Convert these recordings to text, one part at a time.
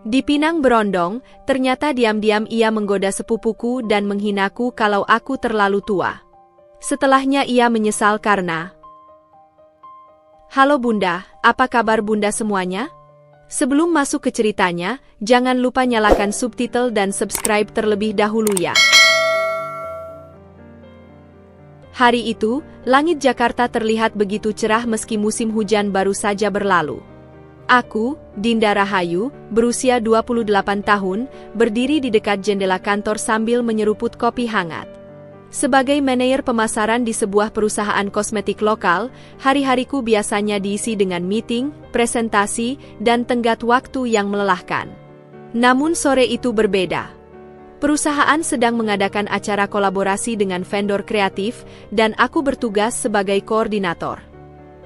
Di Pinang Berondong, ternyata diam-diam ia menggoda sepupuku dan menghinaku kalau aku terlalu tua. Setelahnya ia menyesal karena... Halo Bunda, apa kabar Bunda semuanya? Sebelum masuk ke ceritanya, jangan lupa nyalakan subtitle dan subscribe terlebih dahulu ya. Hari itu, langit Jakarta terlihat begitu cerah meski musim hujan baru saja berlalu. Aku, Dinda Rahayu, berusia 28 tahun, berdiri di dekat jendela kantor sambil menyeruput kopi hangat. Sebagai manajer pemasaran di sebuah perusahaan kosmetik lokal, hari-hariku biasanya diisi dengan meeting, presentasi, dan tenggat waktu yang melelahkan. Namun sore itu berbeda. Perusahaan sedang mengadakan acara kolaborasi dengan vendor kreatif, dan aku bertugas sebagai koordinator.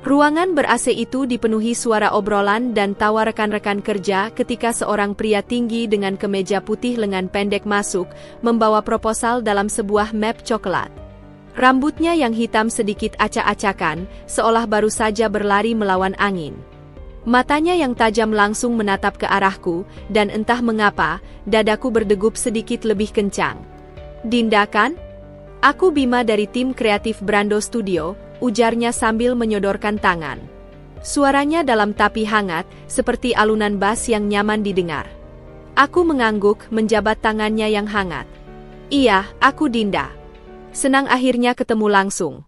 Ruangan ber-AC itu dipenuhi suara obrolan dan tawa rekan-rekan kerja ketika seorang pria tinggi dengan kemeja putih lengan pendek masuk, membawa proposal dalam sebuah map coklat. Rambutnya yang hitam sedikit acak-acakan, seolah baru saja berlari melawan angin. Matanya yang tajam langsung menatap ke arahku, dan entah mengapa, dadaku berdegup sedikit lebih kencang. Dinda kan? Aku Bima dari tim kreatif Brando Studio, ujarnya sambil menyodorkan tangan. Suaranya dalam tapi hangat, seperti alunan bass yang nyaman didengar. Aku mengangguk, menjabat tangannya yang hangat. Iya, aku Dinda. Senang akhirnya ketemu langsung.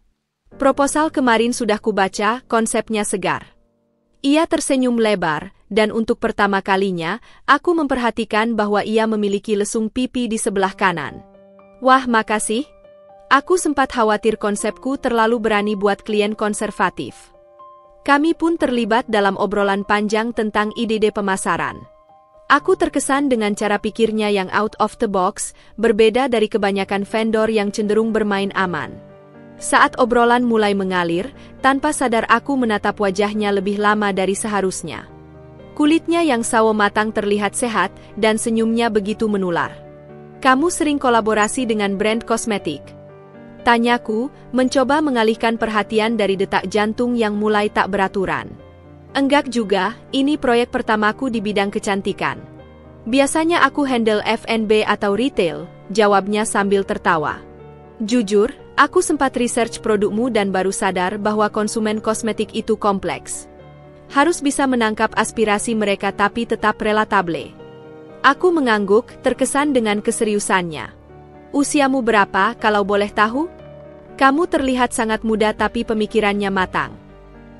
Proposal kemarin sudah kubaca, konsepnya segar. Ia tersenyum lebar, dan untuk pertama kalinya, aku memperhatikan bahwa ia memiliki lesung pipi di sebelah kanan. Wah, makasih. Aku sempat khawatir konsepku terlalu berani buat klien konservatif. Kami pun terlibat dalam obrolan panjang tentang ide pemasaran. Aku terkesan dengan cara pikirnya yang out of the box, berbeda dari kebanyakan vendor yang cenderung bermain aman. Saat obrolan mulai mengalir, tanpa sadar aku menatap wajahnya lebih lama dari seharusnya. Kulitnya yang sawo matang terlihat sehat, dan senyumnya begitu menular. Kamu sering kolaborasi dengan brand kosmetik? Tanyaku, mencoba mengalihkan perhatian dari detak jantung yang mulai tak beraturan. Enggak juga, ini proyek pertamaku di bidang kecantikan. Biasanya aku handle F&B atau retail, jawabnya sambil tertawa. Jujur, aku sempat research produkmu dan baru sadar bahwa konsumen kosmetik itu kompleks. Harus bisa menangkap aspirasi mereka tapi tetap relatable. Aku mengangguk, terkesan dengan keseriusannya. Usiamu berapa, kalau boleh tahu? Kamu terlihat sangat muda tapi pemikirannya matang.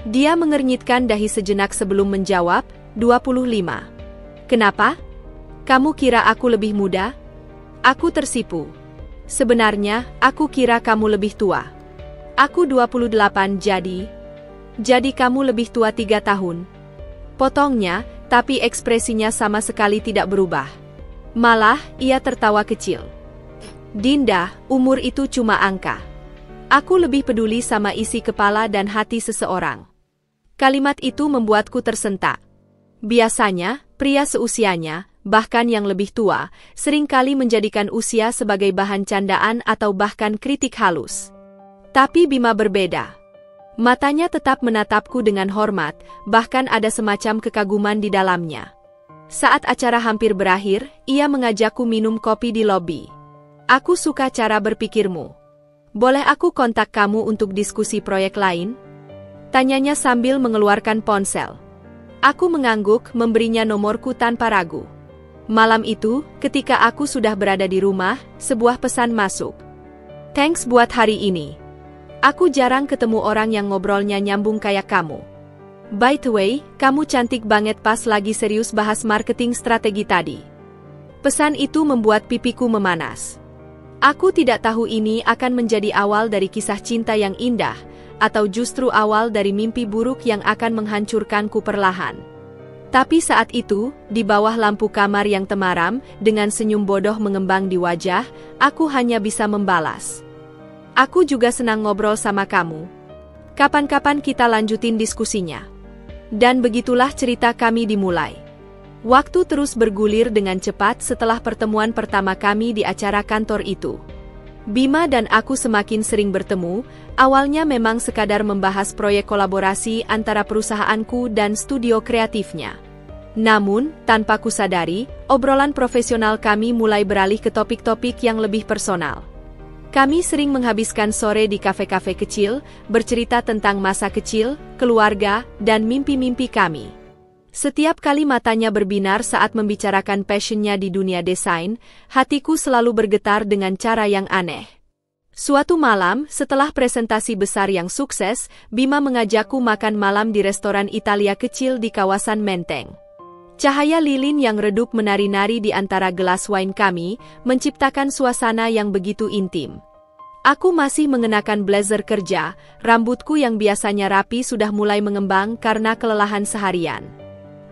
Dia mengernyitkan dahi sejenak sebelum menjawab, 25. Kenapa? Kamu kira aku lebih muda? Aku tersipu. Sebenarnya, aku kira kamu lebih tua. Aku 28 Jadi kamu lebih tua 3 tahun. Potongnya, tapi ekspresinya sama sekali tidak berubah. Malah, ia tertawa kecil. Dinda, umur itu cuma angka. Aku lebih peduli sama isi kepala dan hati seseorang. Kalimat itu membuatku tersentak. Biasanya, pria seusianya, bahkan yang lebih tua, seringkali menjadikan usia sebagai bahan candaan atau bahkan kritik halus. Tapi Bima berbeda. Matanya tetap menatapku dengan hormat, bahkan ada semacam kekaguman di dalamnya. Saat acara hampir berakhir, ia mengajakku minum kopi di lobi. Aku suka cara berpikirmu. Boleh aku kontak kamu untuk diskusi proyek lain? Tanyanya sambil mengeluarkan ponsel. Aku mengangguk, memberinya nomorku tanpa ragu. Malam itu, ketika aku sudah berada di rumah, sebuah pesan masuk. Thanks buat hari ini. Aku jarang ketemu orang yang ngobrolnya nyambung kayak kamu. By the way, kamu cantik banget pas lagi serius bahas marketing strategi tadi. Pesan itu membuat pipiku memanas. Aku tidak tahu ini akan menjadi awal dari kisah cinta yang indah, atau justru awal dari mimpi buruk yang akan menghancurkanku perlahan. Tapi saat itu, di bawah lampu kamar yang temaram, dengan senyum bodoh mengembang di wajah, aku hanya bisa membalas. Aku juga senang ngobrol sama kamu. Kapan-kapan kita lanjutin diskusinya. Dan begitulah cerita kami dimulai. Waktu terus bergulir dengan cepat setelah pertemuan pertama kami di acara kantor itu. Bima dan aku semakin sering bertemu, awalnya memang sekadar membahas proyek kolaborasi antara perusahaanku dan studio kreatifnya. Namun, tanpa kusadari, obrolan profesional kami mulai beralih ke topik-topik yang lebih personal. Kami sering menghabiskan sore di kafe-kafe kecil, bercerita tentang masa kecil, keluarga, dan mimpi-mimpi kami. Setiap kali matanya berbinar saat membicarakan passionnya di dunia desain, hatiku selalu bergetar dengan cara yang aneh. Suatu malam, setelah presentasi besar yang sukses, Bima mengajakku makan malam di restoran Italia kecil di kawasan Menteng. Cahaya lilin yang redup menari-nari di antara gelas wine kami, menciptakan suasana yang begitu intim. Aku masih mengenakan blazer kerja, rambutku yang biasanya rapi sudah mulai mengembang karena kelelahan seharian.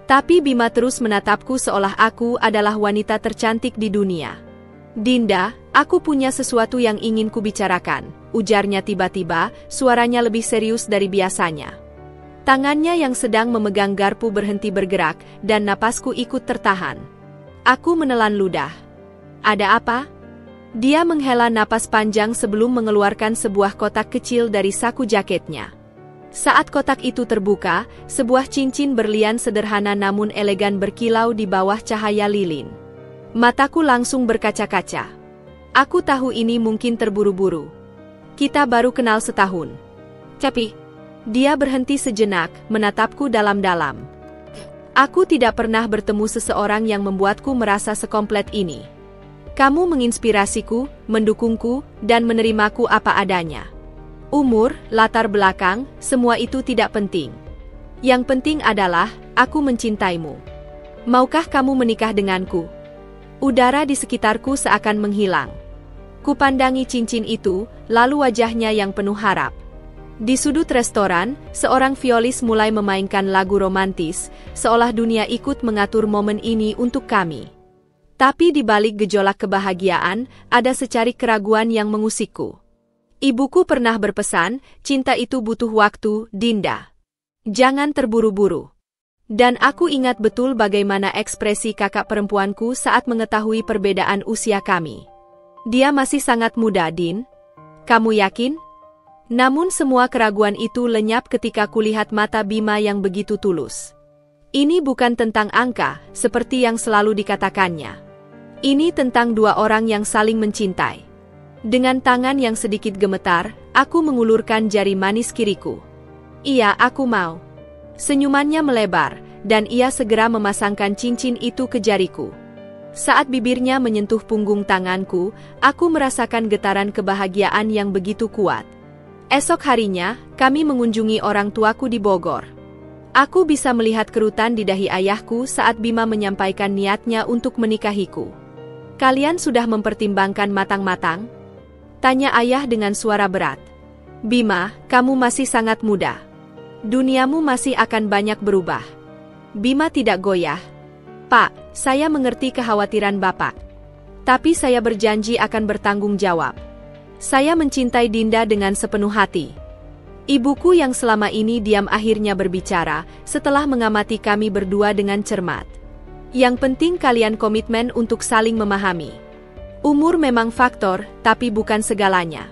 Tapi Bima terus menatapku seolah aku adalah wanita tercantik di dunia. "Dinda, aku punya sesuatu yang ingin kubicarakan," ujarnya tiba-tiba, suaranya lebih serius dari biasanya. Tangannya yang sedang memegang garpu berhenti bergerak, dan napasku ikut tertahan. Aku menelan ludah. "Ada apa?" Dia menghela napas panjang sebelum mengeluarkan sebuah kotak kecil dari saku jaketnya. Saat kotak itu terbuka, sebuah cincin berlian sederhana namun elegan berkilau di bawah cahaya lilin. Mataku langsung berkaca-kaca. Aku tahu ini mungkin terburu-buru. Kita baru kenal setahun. Tapi dia berhenti sejenak, menatapku dalam-dalam. Aku tidak pernah bertemu seseorang yang membuatku merasa sekomplet ini. Kamu menginspirasiku, mendukungku, dan menerimaku apa adanya. Umur, latar belakang, semua itu tidak penting. Yang penting adalah, aku mencintaimu. Maukah kamu menikah denganku? Udara di sekitarku seakan menghilang. Kupandangi cincin itu, lalu wajahnya yang penuh harap. Di sudut restoran, seorang violis mulai memainkan lagu romantis, seolah dunia ikut mengatur momen ini untuk kami. Tapi di balik gejolak kebahagiaan, ada secarik keraguan yang mengusikku. Ibuku pernah berpesan, cinta itu butuh waktu, Dinda. Jangan terburu-buru. Dan aku ingat betul bagaimana ekspresi kakak perempuanku saat mengetahui perbedaan usia kami. Dia masih sangat muda, Din. Kamu yakin? Namun semua keraguan itu lenyap ketika kulihat mata Bima yang begitu tulus. Ini bukan tentang angka, seperti yang selalu dikatakannya. Ini tentang dua orang yang saling mencintai. Dengan tangan yang sedikit gemetar, aku mengulurkan jari manis kiriku. "Iya, aku mau." Senyumannya melebar, dan ia segera memasangkan cincin itu ke jariku. Saat bibirnya menyentuh punggung tanganku, aku merasakan getaran kebahagiaan yang begitu kuat. Esok harinya, kami mengunjungi orang tuaku di Bogor. Aku bisa melihat kerutan di dahi ayahku saat Bima menyampaikan niatnya untuk menikahiku. "Kalian sudah mempertimbangkan matang-matang?" tanya ayah dengan suara berat. "Bima, kamu masih sangat muda. Duniamu masih akan banyak berubah." Bima tidak goyah. "Pak, saya mengerti kekhawatiran Bapak. Tapi saya berjanji akan bertanggung jawab. Saya mencintai Dinda dengan sepenuh hati." Ibuku yang selama ini diam akhirnya berbicara, setelah mengamati kami berdua dengan cermat. "Yang penting kalian komitmen untuk saling memahami. Umur memang faktor, tapi bukan segalanya."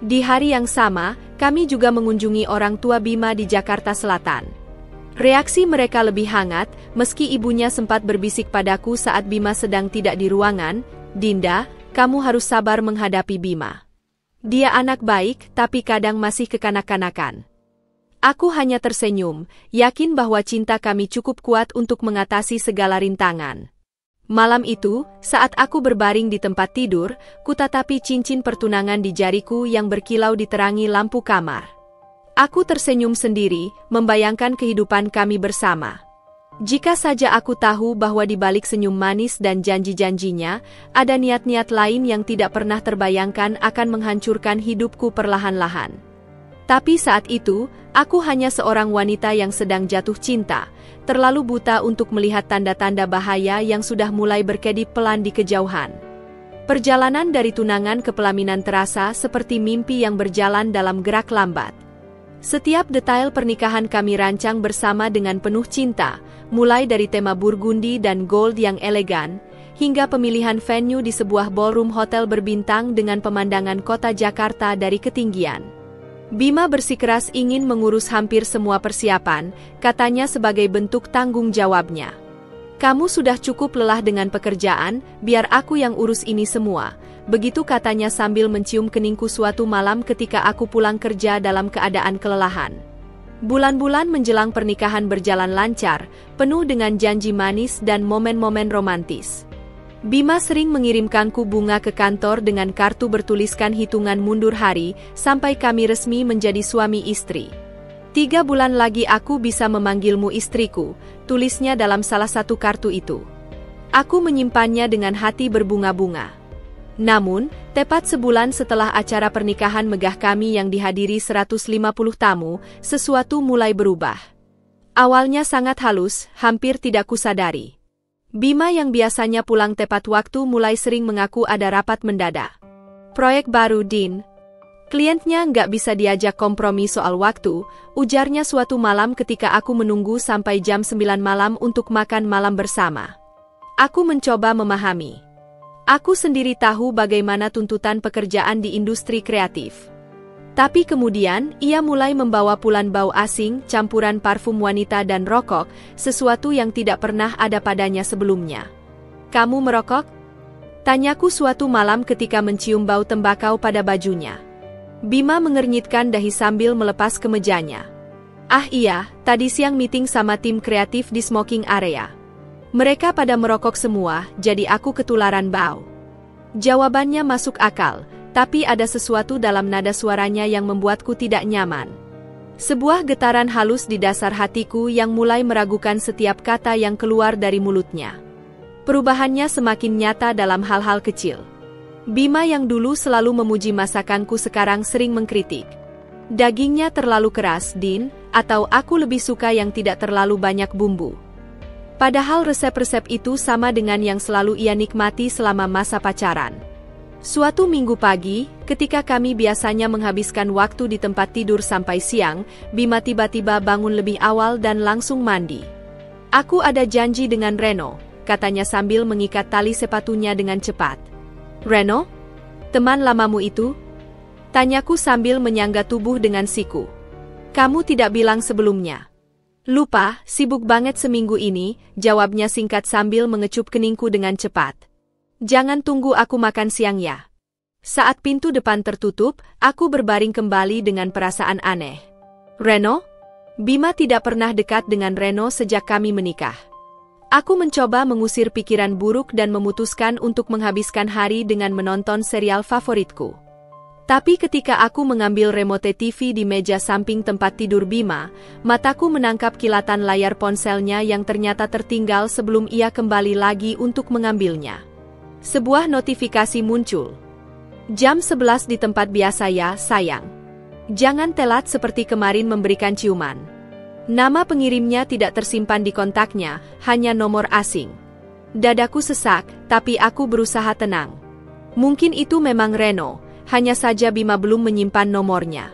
Di hari yang sama, kami juga mengunjungi orang tua Bima di Jakarta Selatan. Reaksi mereka lebih hangat, meski ibunya sempat berbisik padaku saat Bima sedang tidak di ruangan, "Dinda, kamu harus sabar menghadapi Bima. Dia anak baik, tapi kadang masih kekanak-kanakan." Aku hanya tersenyum, yakin bahwa cinta kami cukup kuat untuk mengatasi segala rintangan. Malam itu, saat aku berbaring di tempat tidur, kutatapi cincin pertunangan di jariku yang berkilau diterangi lampu kamar. Aku tersenyum sendiri, membayangkan kehidupan kami bersama. Jika saja aku tahu bahwa di balik senyum manis dan janji-janjinya, ada niat-niat lain yang tidak pernah terbayangkan akan menghancurkan hidupku perlahan-lahan. Tapi saat itu, aku hanya seorang wanita yang sedang jatuh cinta, terlalu buta untuk melihat tanda-tanda bahaya yang sudah mulai berkedip pelan di kejauhan. Perjalanan dari tunangan ke pelaminan terasa seperti mimpi yang berjalan dalam gerak lambat. Setiap detail pernikahan kami rancang bersama dengan penuh cinta, mulai dari tema burgundi dan gold yang elegan, hingga pemilihan venue di sebuah ballroom hotel berbintang dengan pemandangan kota Jakarta dari ketinggian. Bima bersikeras ingin mengurus hampir semua persiapan, katanya sebagai bentuk tanggung jawabnya. Kamu sudah cukup lelah dengan pekerjaan, biar aku yang urus ini semua. Begitu katanya sambil mencium keningku suatu malam ketika aku pulang kerja dalam keadaan kelelahan. Bulan-bulan menjelang pernikahan berjalan lancar, penuh dengan janji manis dan momen-momen romantis. Bima sering mengirimkanku bunga ke kantor dengan kartu bertuliskan hitungan mundur hari, sampai kami resmi menjadi suami istri. 3 bulan lagi aku bisa memanggilmu istriku, tulisnya dalam salah satu kartu itu. Aku menyimpannya dengan hati berbunga-bunga. Namun, tepat sebulan setelah acara pernikahan megah kami yang dihadiri 150 tamu, sesuatu mulai berubah. Awalnya sangat halus, hampir tidak kusadari. Bima yang biasanya pulang tepat waktu mulai sering mengaku ada rapat mendadak. Proyek baru, Din. Kliennya nggak bisa diajak kompromi soal waktu, ujarnya suatu malam ketika aku menunggu sampai jam 9 malam untuk makan malam bersama. Aku mencoba memahami. Aku sendiri tahu bagaimana tuntutan pekerjaan di industri kreatif. Tapi kemudian, ia mulai membawa pulan bau asing, campuran parfum wanita dan rokok, sesuatu yang tidak pernah ada padanya sebelumnya. Kamu merokok? Tanyaku suatu malam ketika mencium bau tembakau pada bajunya. Bima mengernyitkan dahi sambil melepas kemejanya. Ah iya, tadi siang meeting sama tim kreatif di smoking area. Mereka pada merokok semua, jadi aku ketularan bau. Jawabannya masuk akal, tapi ada sesuatu dalam nada suaranya yang membuatku tidak nyaman. Sebuah getaran halus di dasar hatiku yang mulai meragukan setiap kata yang keluar dari mulutnya. Perubahannya semakin nyata dalam hal-hal kecil. Bima yang dulu selalu memuji masakanku sekarang sering mengkritik. Dagingnya terlalu keras, Din, atau aku lebih suka yang tidak terlalu banyak bumbu. Padahal resep-resep itu sama dengan yang selalu ia nikmati selama masa pacaran. Suatu minggu pagi, ketika kami biasanya menghabiskan waktu di tempat tidur sampai siang, Bima tiba-tiba bangun lebih awal dan langsung mandi. Aku ada janji dengan Reno, katanya sambil mengikat tali sepatunya dengan cepat. Reno? Teman lamamu itu? Tanyaku sambil menyangga tubuh dengan siku. Kamu tidak bilang sebelumnya. Lupa, sibuk banget seminggu ini, jawabnya singkat sambil mengecup keningku dengan cepat. Jangan tunggu aku makan siang ya. Saat pintu depan tertutup, aku berbaring kembali dengan perasaan aneh. Reno? Bima tidak pernah dekat dengan Reno sejak kami menikah. Aku mencoba mengusir pikiran buruk dan memutuskan untuk menghabiskan hari dengan menonton serial favoritku. Tapi ketika aku mengambil remote TV di meja samping tempat tidur Bima, mataku menangkap kilatan layar ponselnya yang ternyata tertinggal sebelum ia kembali lagi untuk mengambilnya. Sebuah notifikasi muncul. Jam 11 di tempat biasa ya, sayang. Jangan telat seperti kemarin memberikan ciuman. Nama pengirimnya tidak tersimpan di kontaknya, hanya nomor asing. Dadaku sesak, tapi aku berusaha tenang. Mungkin itu memang Reno. Hanya saja Bima belum menyimpan nomornya.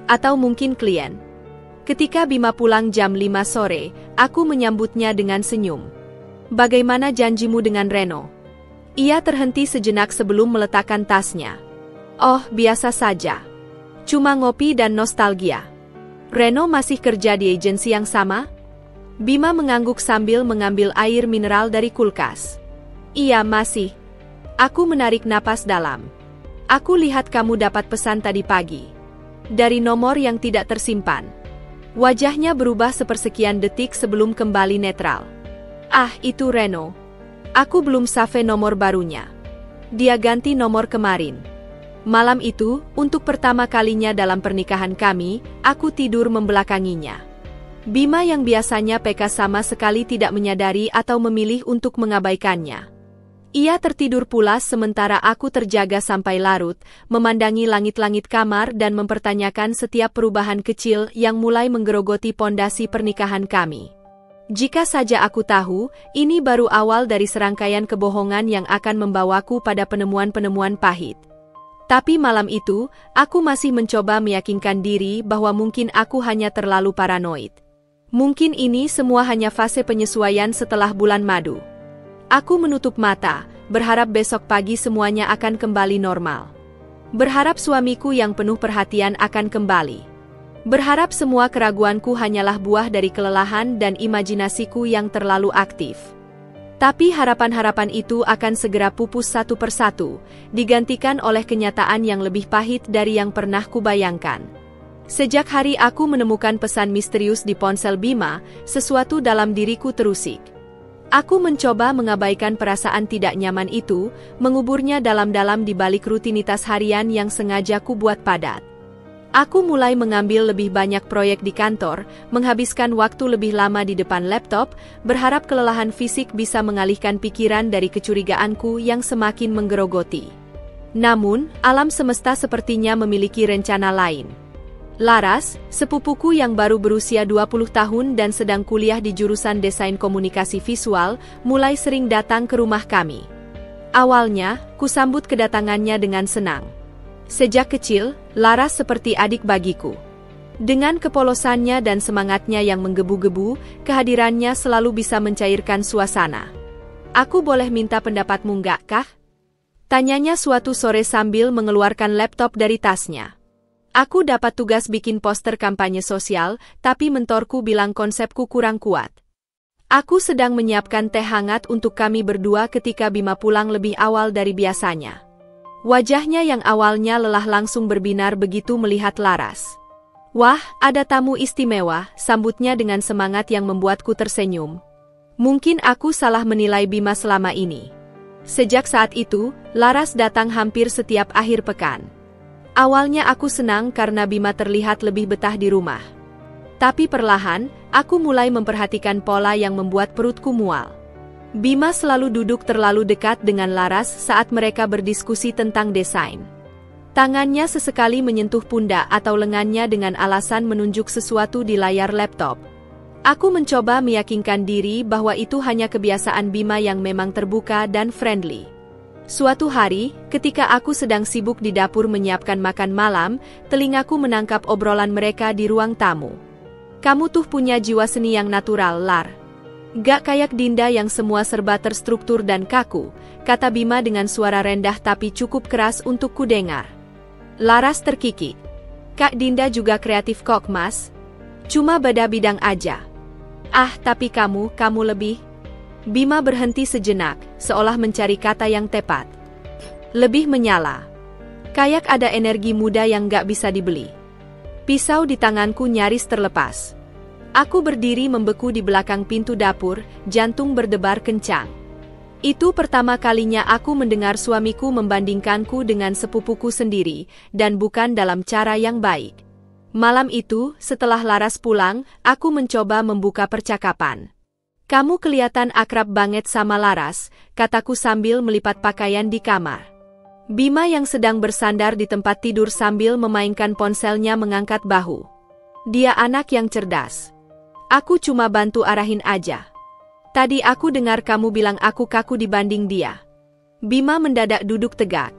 Atau mungkin klien. Ketika Bima pulang jam 5 sore, aku menyambutnya dengan senyum. Bagaimana janjimu dengan Reno? Ia terhenti sejenak sebelum meletakkan tasnya. Oh, biasa saja. Cuma ngopi dan nostalgia. Reno masih kerja di agensi yang sama? Bima mengangguk sambil mengambil air mineral dari kulkas. Iya, masih. Aku menarik napas dalam. Aku lihat kamu dapat pesan tadi pagi. Dari nomor yang tidak tersimpan. Wajahnya berubah sepersekian detik sebelum kembali netral. Ah, itu Reno. Aku belum save nomor barunya. Dia ganti nomor kemarin. Malam itu, untuk pertama kalinya dalam pernikahan kami, aku tidur membelakanginya. Bima yang biasanya peka sama sekali tidak menyadari atau memilih untuk mengabaikannya. Ia tertidur pulas sementara aku terjaga sampai larut, memandangi langit-langit kamar dan mempertanyakan setiap perubahan kecil yang mulai menggerogoti pondasi pernikahan kami. Jika saja aku tahu, ini baru awal dari serangkaian kebohongan yang akan membawaku pada penemuan-penemuan pahit. Tapi malam itu, aku masih mencoba meyakinkan diri bahwa mungkin aku hanya terlalu paranoid. Mungkin ini semua hanya fase penyesuaian setelah bulan madu. Aku menutup mata, berharap besok pagi semuanya akan kembali normal. Berharap suamiku yang penuh perhatian akan kembali. Berharap semua keraguanku hanyalah buah dari kelelahan dan imajinasiku yang terlalu aktif. Tapi harapan-harapan itu akan segera pupus satu persatu, digantikan oleh kenyataan yang lebih pahit dari yang pernah kubayangkan. Sejak hari aku menemukan pesan misterius di ponsel Bima, sesuatu dalam diriku terusik. Aku mencoba mengabaikan perasaan tidak nyaman itu, menguburnya dalam-dalam di balik rutinitas harian yang sengaja kubuat padat. Aku mulai mengambil lebih banyak proyek di kantor, menghabiskan waktu lebih lama di depan laptop, berharap kelelahan fisik bisa mengalihkan pikiran dari kecurigaanku yang semakin menggerogoti. Namun, alam semesta sepertinya memiliki rencana lain. Laras, sepupuku yang baru berusia 20 tahun dan sedang kuliah di jurusan desain komunikasi visual, mulai sering datang ke rumah kami. Awalnya, kusambut kedatangannya dengan senang. Sejak kecil, Laras seperti adik bagiku. Dengan kepolosannya dan semangatnya yang menggebu-gebu, kehadirannya selalu bisa mencairkan suasana. "Aku boleh minta pendapatmu nggak, kah?" tanyanya suatu sore sambil mengeluarkan laptop dari tasnya. Aku dapat tugas bikin poster kampanye sosial, tapi mentorku bilang konsepku kurang kuat. Aku sedang menyiapkan teh hangat untuk kami berdua ketika Bima pulang lebih awal dari biasanya. Wajahnya yang awalnya lelah langsung berbinar begitu melihat Laras. "Wah, ada tamu istimewa," sambutnya dengan semangat yang membuatku tersenyum. Mungkin aku salah menilai Bima selama ini. Sejak saat itu, Laras datang hampir setiap akhir pekan. Awalnya aku senang karena Bima terlihat lebih betah di rumah. Tapi perlahan, aku mulai memperhatikan pola yang membuat perutku mual. Bima selalu duduk terlalu dekat dengan Laras saat mereka berdiskusi tentang desain. Tangannya sesekali menyentuh pundak atau lengannya dengan alasan menunjuk sesuatu di layar laptop. Aku mencoba meyakinkan diri bahwa itu hanya kebiasaan Bima yang memang terbuka dan friendly. Suatu hari, ketika aku sedang sibuk di dapur menyiapkan makan malam, telingaku menangkap obrolan mereka di ruang tamu. "Kamu tuh punya jiwa seni yang natural, Lar. Gak kayak Dinda yang semua serba terstruktur dan kaku," kata Bima dengan suara rendah tapi cukup keras untuk kudengar. Laras terkikik. "Kak Dinda juga kreatif kok, Mas. Cuma beda bidang aja." "Ah, tapi kamu lebih..." Bima berhenti sejenak, seolah mencari kata yang tepat. "Lebih menyala. Kayak ada energi muda yang gak bisa dibeli." Pisau di tanganku nyaris terlepas. Aku berdiri membeku di belakang pintu dapur, jantung berdebar kencang. Itu pertama kalinya aku mendengar suamiku membandingkanku dengan sepupuku sendiri, dan bukan dalam cara yang baik. Malam itu, setelah Laras pulang, aku mencoba membuka percakapan. "Kamu kelihatan akrab banget sama Laras," kataku sambil melipat pakaian di kamar. Bima yang sedang bersandar di tempat tidur sambil memainkan ponselnya mengangkat bahu. "Dia anak yang cerdas. Aku cuma bantu arahin aja. Tadi aku dengar kamu bilang aku kaku dibanding dia." Bima mendadak duduk tegak.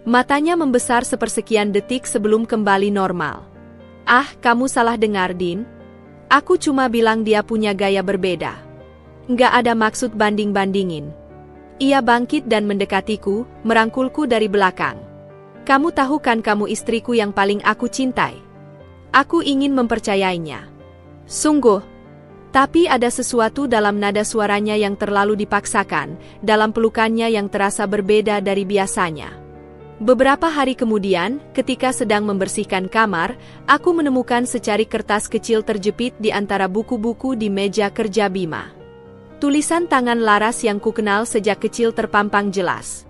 Matanya membesar sepersekian detik sebelum kembali normal. "Ah, kamu salah dengar, Din. Aku cuma bilang dia punya gaya berbeda. Nggak ada maksud banding-bandingin." Ia bangkit dan mendekatiku, merangkulku dari belakang. "Kamu tahu kan kamu istriku yang paling aku cintai." Aku ingin mempercayainya. Sungguh. Tapi ada sesuatu dalam nada suaranya yang terlalu dipaksakan, dalam pelukannya yang terasa berbeda dari biasanya. Beberapa hari kemudian, ketika sedang membersihkan kamar, aku menemukan secarik kertas kecil terjepit di antara buku-buku di meja kerja Bima. Tulisan tangan Laras yang kukenal sejak kecil terpampang jelas.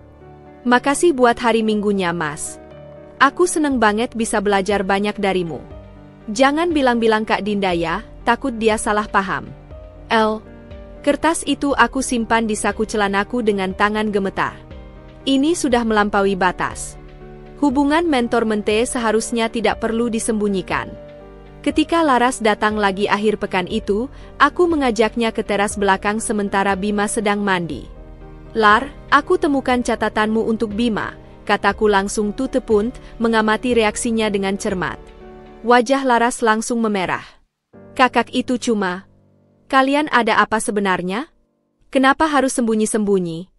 "Makasih buat hari Minggunya, Mas. Aku seneng banget bisa belajar banyak darimu. Jangan bilang-bilang Kak Dinda ya, takut dia salah paham." Kertas itu aku simpan di saku celanaku dengan tangan gemetar. Ini sudah melampaui batas. Hubungan mentor-mente seharusnya tidak perlu disembunyikan. Ketika Laras datang lagi akhir pekan itu, aku mengajaknya ke teras belakang sementara Bima sedang mandi. "Lar, aku temukan catatanmu untuk Bima," kataku langsung tutepunt, mengamati reaksinya dengan cermat. Wajah Laras langsung memerah. "Kakak itu cuma... Kalian ada apa sebenarnya? Kenapa harus sembunyi-sembunyi?"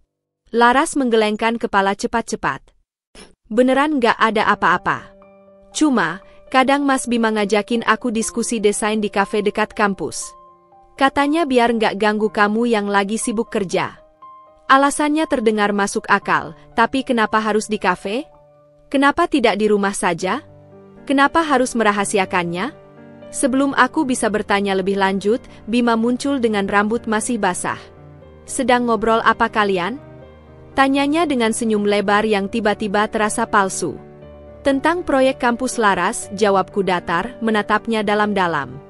Laras menggelengkan kepala cepat-cepat. "Beneran nggak ada apa-apa. Cuma, kadang Mas Bima ngajakin aku diskusi desain di kafe dekat kampus. Katanya biar nggak ganggu kamu yang lagi sibuk kerja." Alasannya terdengar masuk akal, tapi kenapa harus di kafe? Kenapa tidak di rumah saja? Kenapa harus merahasiakannya? Sebelum aku bisa bertanya lebih lanjut, Bima muncul dengan rambut masih basah. Sedang ngobrol apa kalian? Tanyanya dengan senyum lebar yang tiba-tiba terasa palsu. Tentang proyek kampus Laras, jawabku datar, menatapnya dalam-dalam.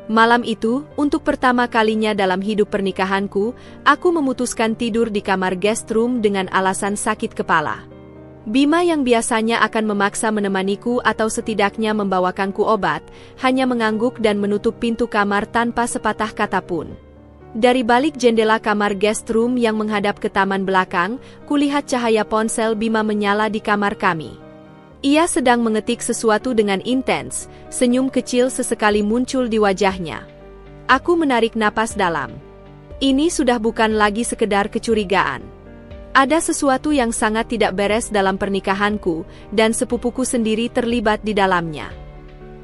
Malam itu, untuk pertama kalinya dalam hidup pernikahanku, aku memutuskan tidur di kamar guest room dengan alasan sakit kepala. Bima yang biasanya akan memaksa menemaniku atau setidaknya membawakanku obat, hanya mengangguk dan menutup pintu kamar tanpa sepatah kata pun. Dari balik jendela kamar guest room yang menghadap ke taman belakang, kulihat cahaya ponsel Bima menyala di kamar kami. Ia sedang mengetik sesuatu dengan intens, senyum kecil sesekali muncul di wajahnya. Aku menarik napas dalam. Ini sudah bukan lagi sekedar kecurigaan. Ada sesuatu yang sangat tidak beres dalam pernikahanku, dan sepupuku sendiri terlibat di dalamnya.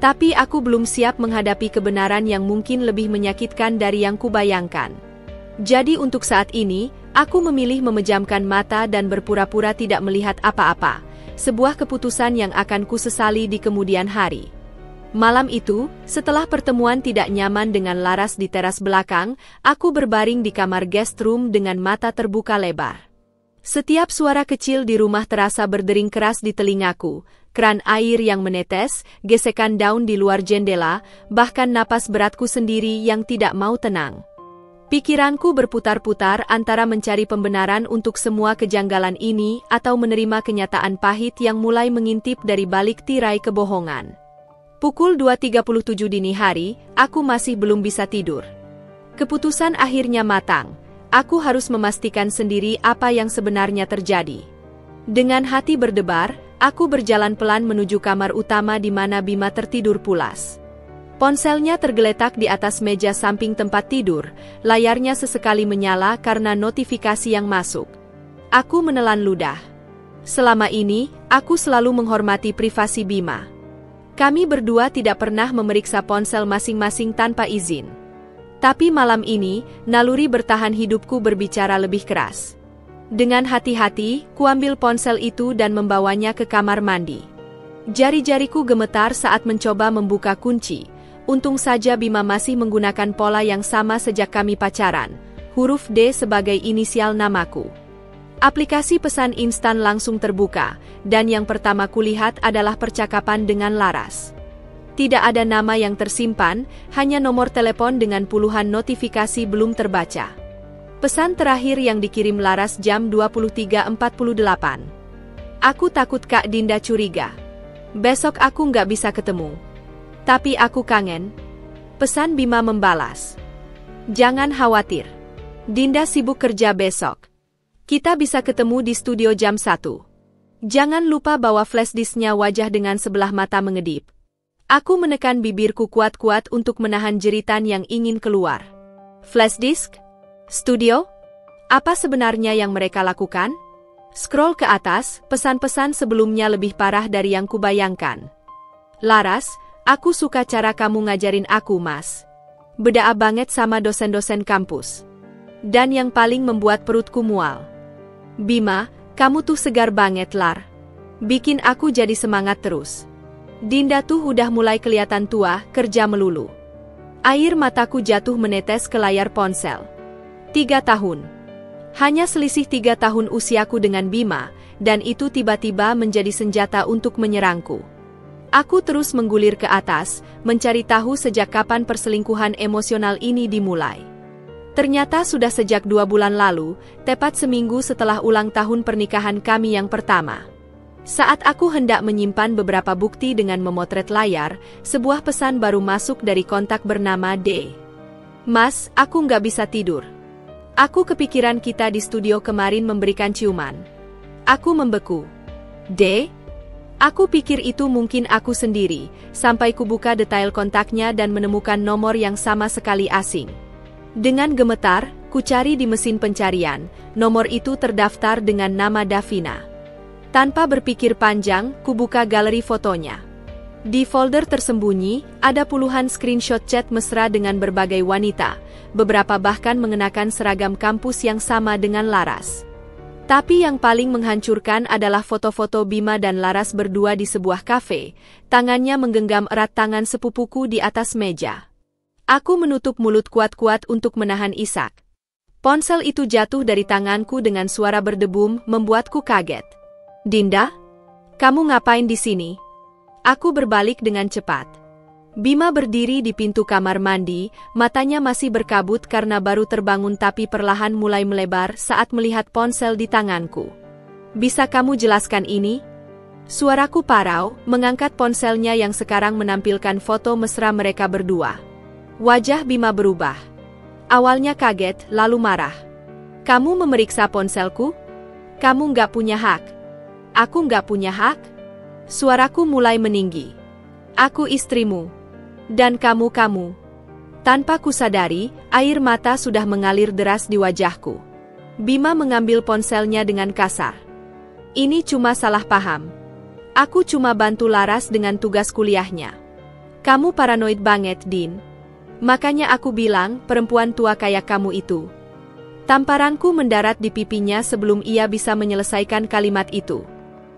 Tapi aku belum siap menghadapi kebenaran yang mungkin lebih menyakitkan dari yang kubayangkan. Jadi untuk saat ini, aku memilih memejamkan mata dan berpura-pura tidak melihat apa-apa. Sebuah keputusan yang akan kusesali di kemudian hari. Malam itu, setelah pertemuan tidak nyaman dengan Laras di teras belakang, aku berbaring di kamar guest room dengan mata terbuka lebar. Setiap suara kecil di rumah terasa berdering keras di telingaku, keran air yang menetes, gesekan daun di luar jendela, bahkan napas beratku sendiri yang tidak mau tenang. Pikiranku berputar-putar antara mencari pembenaran untuk semua kejanggalan ini atau menerima kenyataan pahit yang mulai mengintip dari balik tirai kebohongan. Pukul 2.37 dini hari, aku masih belum bisa tidur. Keputusan akhirnya matang. Aku harus memastikan sendiri apa yang sebenarnya terjadi. Dengan hati berdebar, aku berjalan pelan menuju kamar utama di mana Bima tertidur pulas. Ponselnya tergeletak di atas meja samping tempat tidur, layarnya sesekali menyala karena notifikasi yang masuk. Aku menelan ludah. Selama ini, aku selalu menghormati privasi Bima. Kami berdua tidak pernah memeriksa ponsel masing-masing tanpa izin. Tapi malam ini, naluri bertahan hidupku berbicara lebih keras. Dengan hati-hati, kuambil ponsel itu dan membawanya ke kamar mandi. Jari-jariku gemetar saat mencoba membuka kunci. Untung saja Bima masih menggunakan pola yang sama sejak kami pacaran, huruf D sebagai inisial namaku. Aplikasi pesan instan langsung terbuka, dan yang pertama kulihat adalah percakapan dengan Laras. Tidak ada nama yang tersimpan, hanya nomor telepon dengan puluhan notifikasi belum terbaca. Pesan terakhir yang dikirim Laras jam 23.48. Aku takut Kak Dinda curiga. Besok aku nggak bisa ketemu. Tapi aku kangen. Pesan Bima membalas. Jangan khawatir. Dinda sibuk kerja besok. Kita bisa ketemu di studio jam 1. Jangan lupa bawa flashdisknya. Wajah dengan sebelah mata mengedip. Aku menekan bibirku kuat-kuat untuk menahan jeritan yang ingin keluar. Flashdisk? Studio? Apa sebenarnya yang mereka lakukan? Scroll ke atas, pesan-pesan sebelumnya lebih parah dari yang kubayangkan. Laras, aku suka cara kamu ngajarin aku, Mas. Beda banget sama dosen-dosen kampus. Dan yang paling membuat perutku mual. Bima, kamu tuh segar banget, Lar. Bikin aku jadi semangat terus. Dinda tuh udah mulai kelihatan tua, kerja melulu. Air mataku jatuh menetes ke layar ponsel. 3 tahun. Hanya selisih 3 tahun usiaku dengan Bima, dan itu tiba-tiba menjadi senjata untuk menyerangku. Aku terus menggulir ke atas, mencari tahu sejak kapan perselingkuhan emosional ini dimulai. Ternyata sudah sejak 2 bulan lalu, tepat seminggu setelah ulang tahun pernikahan kami yang pertama. Saat aku hendak menyimpan beberapa bukti dengan memotret layar, sebuah pesan baru masuk dari kontak bernama D. Mas, aku nggak bisa tidur. Aku kepikiran kita di studio kemarin memberikan ciuman. Aku membeku. D? Aku pikir itu mungkin aku sendiri, sampai kubuka detail kontaknya dan menemukan nomor yang sama sekali asing. Dengan gemetar, kucari di mesin pencarian, nomor itu terdaftar dengan nama Davina. Tanpa berpikir panjang, kubuka galeri fotonya. Di folder tersembunyi, ada puluhan screenshot chat mesra dengan berbagai wanita, beberapa bahkan mengenakan seragam kampus yang sama dengan Laras. Tapi yang paling menghancurkan adalah foto-foto Bima dan Laras berdua di sebuah kafe, tangannya menggenggam erat tangan sepupuku di atas meja. Aku menutup mulut kuat-kuat untuk menahan isak. Ponsel itu jatuh dari tanganku dengan suara berdebum, membuatku kaget. "Dinda? Kamu ngapain di sini?" Aku berbalik dengan cepat. Bima berdiri di pintu kamar mandi, matanya masih berkabut karena baru terbangun tapi perlahan mulai melebar saat melihat ponsel di tanganku. "Bisa kamu jelaskan ini?" Suaraku parau, mengangkat ponselnya yang sekarang menampilkan foto mesra mereka berdua. Wajah Bima berubah. Awalnya kaget, lalu marah. "Kamu memeriksa ponselku? Kamu nggak punya hak." "Aku nggak punya hak?" Suaraku mulai meninggi. "Aku istrimu. Dan kamu. Tanpa kusadari, air mata sudah mengalir deras di wajahku. Bima mengambil ponselnya dengan kasar. "Ini cuma salah paham. Aku cuma bantu Laras dengan tugas kuliahnya. Kamu paranoid banget, Din. Makanya aku bilang, perempuan tua kayak kamu itu." Tamparanku mendarat di pipinya sebelum ia bisa menyelesaikan kalimat itu.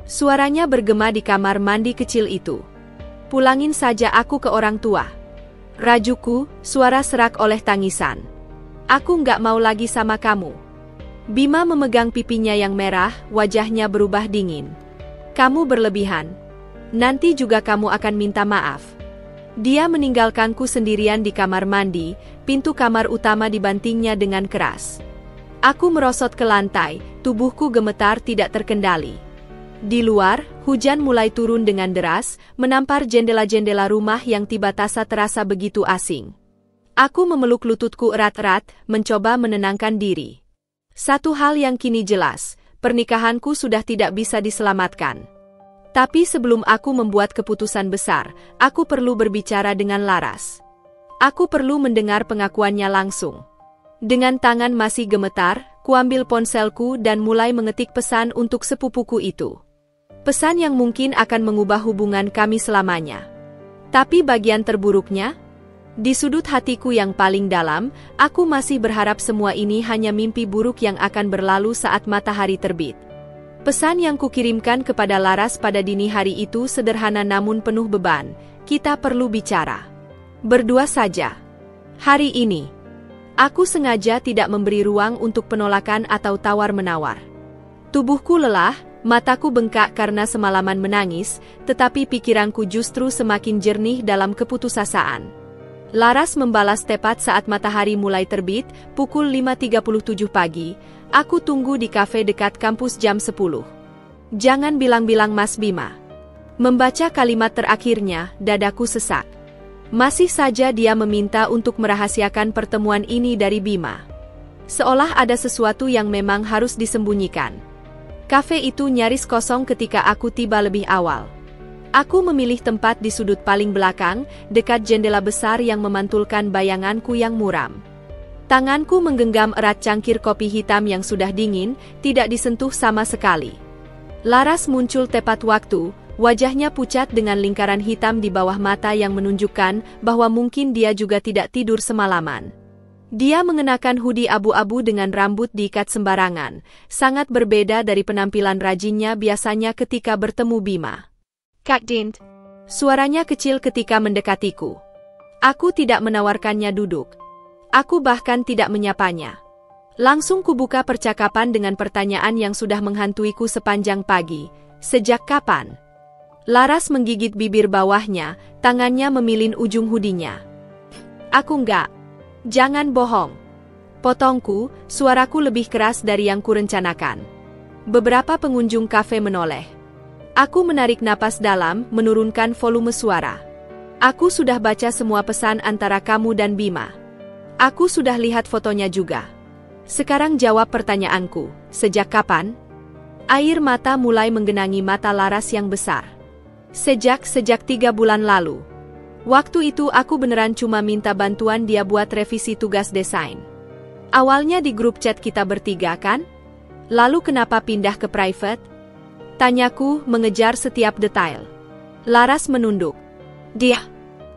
Suaranya bergema di kamar mandi kecil itu. "Pulangin saja aku ke orang tua." Rajuku, suara serak oleh tangisan. "Aku nggak mau lagi sama kamu." Bima memegang pipinya yang merah, wajahnya berubah dingin. "Kamu berlebihan. Nanti juga kamu akan minta maaf." Dia meninggalkanku sendirian di kamar mandi, pintu kamar utama dibantingnya dengan keras. Aku merosot ke lantai, tubuhku gemetar tidak terkendali. Di luar, hujan mulai turun dengan deras, menampar jendela-jendela rumah yang tiba-tiba terasa begitu asing. Aku memeluk lututku erat-erat, mencoba menenangkan diri. Satu hal yang kini jelas, pernikahanku sudah tidak bisa diselamatkan. Tapi sebelum aku membuat keputusan besar, aku perlu berbicara dengan Laras. Aku perlu mendengar pengakuannya langsung. Dengan tangan masih gemetar, kuambil ponselku dan mulai mengetik pesan untuk sepupuku itu. Pesan yang mungkin akan mengubah hubungan kami selamanya. Tapi bagian terburuknya, di sudut hatiku yang paling dalam, aku masih berharap semua ini hanya mimpi buruk yang akan berlalu saat matahari terbit. Pesan yang kukirimkan kepada Laras pada dini hari itu sederhana namun penuh beban. "Kita perlu bicara. Berdua saja. Hari ini." Aku sengaja tidak memberi ruang untuk penolakan atau tawar-menawar. Tubuhku lelah, mataku bengkak karena semalaman menangis, tetapi pikiranku justru semakin jernih dalam keputusasaan. Laras membalas tepat saat matahari mulai terbit, pukul 5.37 pagi. Aku tunggu di kafe dekat kampus jam 10. "Jangan bilang-bilang Mas Bima." Membaca kalimat terakhirnya, dadaku sesak. Masih saja dia meminta untuk merahasiakan pertemuan ini dari Bima. Seolah ada sesuatu yang memang harus disembunyikan. Kafe itu nyaris kosong ketika aku tiba lebih awal. Aku memilih tempat di sudut paling belakang, dekat jendela besar yang memantulkan bayanganku yang muram. Tanganku menggenggam erat cangkir kopi hitam yang sudah dingin, tidak disentuh sama sekali. Laras muncul tepat waktu, wajahnya pucat dengan lingkaran hitam di bawah mata yang menunjukkan bahwa mungkin dia juga tidak tidur semalaman. Dia mengenakan hoodie abu-abu dengan rambut diikat sembarangan, sangat berbeda dari penampilan rajinnya biasanya ketika bertemu Bima. "Kak Dint." Suaranya kecil ketika mendekatiku. Aku tidak menawarkannya duduk. Aku bahkan tidak menyapanya. Langsung kubuka percakapan dengan pertanyaan yang sudah menghantuiku sepanjang pagi. "Sejak kapan?" Laras menggigit bibir bawahnya, tangannya memilin ujung hoodie-nya. "Aku nggak." "Jangan bohong." Potongku, suaraku lebih keras dari yang kurencanakan. Beberapa pengunjung kafe menoleh. Aku menarik napas dalam, menurunkan volume suara. "Aku sudah baca semua pesan antara kamu dan Bima. Aku sudah lihat fotonya juga. Sekarang jawab pertanyaanku, sejak kapan?" Air mata mulai menggenangi mata Laras yang besar. Sejak 3 bulan lalu. Waktu itu aku beneran cuma minta bantuan dia buat revisi tugas desain. Awalnya di grup chat kita bertiga kan? Lalu kenapa pindah ke private? Tanyaku mengejar setiap detail. Laras menunduk. Dia.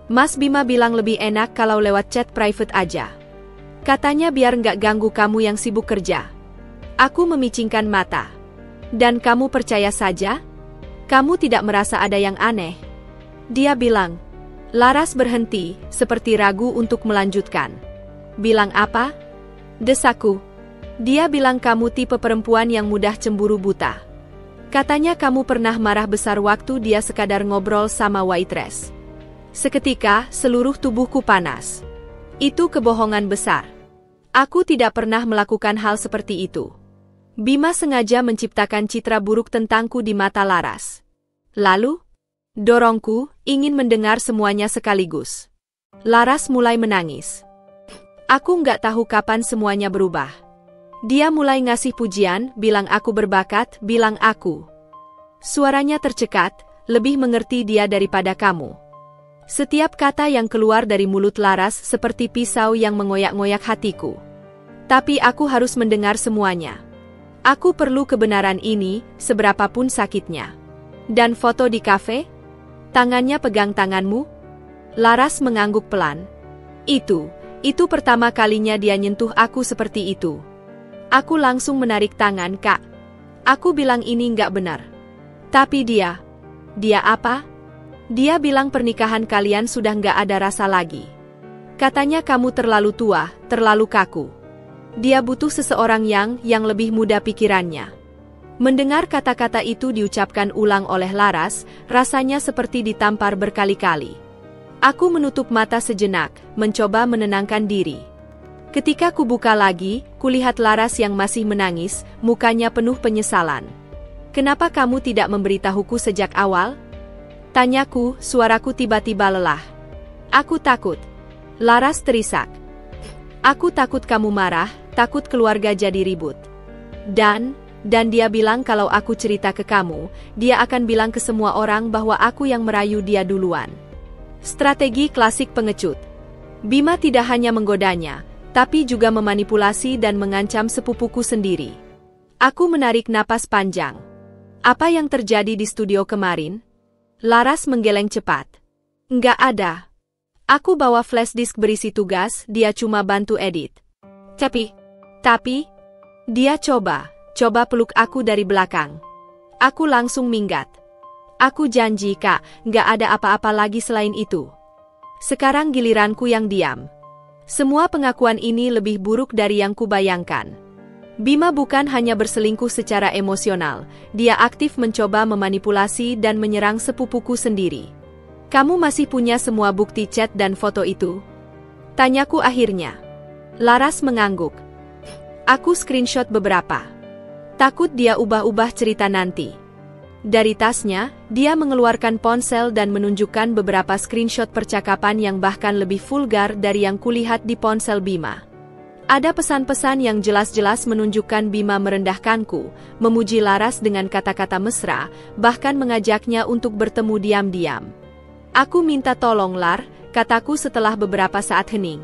Mas Bima bilang lebih enak kalau lewat chat private aja. Katanya biar nggak ganggu kamu yang sibuk kerja. Aku memicingkan mata. Dan kamu percaya saja? Kamu tidak merasa ada yang aneh? Dia bilang. Laras berhenti, seperti ragu untuk melanjutkan. Bilang apa? Desaku. Dia bilang kamu tipe perempuan yang mudah cemburu buta. Katanya kamu pernah marah besar waktu dia sekadar ngobrol sama waitress. Seketika, seluruh tubuhku panas. Itu kebohongan besar. Aku tidak pernah melakukan hal seperti itu. Bima sengaja menciptakan citra buruk tentangku di mata Laras. Lalu, dorongku, ingin mendengar semuanya sekaligus. Laras mulai menangis. Aku nggak tahu kapan semuanya berubah. Dia mulai ngasih pujian, bilang aku berbakat, bilang aku. Suaranya tercekat, lebih mengerti dia daripada kamu. Setiap kata yang keluar dari mulut Laras seperti pisau yang mengoyak-ngoyak hatiku. Tapi aku harus mendengar semuanya. Aku perlu kebenaran ini, seberapapun sakitnya. Dan foto di kafe? Tangannya pegang tanganmu? Laras mengangguk pelan. Itu pertama kalinya dia nyentuh aku seperti itu. Aku langsung menarik tangan, Kak. Aku bilang ini nggak benar. Tapi dia apa? Dia bilang pernikahan kalian sudah nggak ada rasa lagi. Katanya kamu terlalu tua, terlalu kaku. Dia butuh seseorang yang lebih muda pikirannya. Mendengar kata-kata itu diucapkan ulang oleh Laras, rasanya seperti ditampar berkali-kali. Aku menutup mata sejenak, mencoba menenangkan diri. Ketika kubuka lagi, kulihat Laras yang masih menangis, mukanya penuh penyesalan. Kenapa kamu tidak memberitahuku sejak awal? Tanyaku, suaraku tiba-tiba lelah. Aku takut. Laras terisak. Aku takut kamu marah, takut keluarga jadi ribut. Dan dia bilang kalau aku cerita ke kamu, dia akan bilang ke semua orang bahwa aku yang merayu dia duluan. Strategi klasik pengecut. Bima tidak hanya menggodanya, tapi juga memanipulasi dan mengancam sepupuku sendiri. Aku menarik napas panjang. Apa yang terjadi di studio kemarin? Laras menggeleng cepat. Nggak ada. Aku bawa flash disk berisi tugas, dia cuma bantu edit. Tapi, dia coba peluk aku dari belakang. Aku langsung minggat. Aku janji, Kak, nggak ada apa-apa lagi selain itu. Sekarang giliranku yang diam. Semua pengakuan ini lebih buruk dari yang kubayangkan. Bima bukan hanya berselingkuh secara emosional, dia aktif mencoba memanipulasi dan menyerang sepupuku sendiri. Kamu masih punya semua bukti chat dan foto itu? Tanyaku akhirnya. Laras mengangguk. Aku screenshot beberapa. Takut dia ubah-ubah cerita nanti. Dari tasnya, dia mengeluarkan ponsel dan menunjukkan beberapa screenshot percakapan yang bahkan lebih vulgar dari yang kulihat di ponsel Bima. Ada pesan-pesan yang jelas-jelas menunjukkan Bima merendahkanku, memuji Laras dengan kata-kata mesra, bahkan mengajaknya untuk bertemu diam-diam. Aku minta tolong, Lar, kataku setelah beberapa saat hening.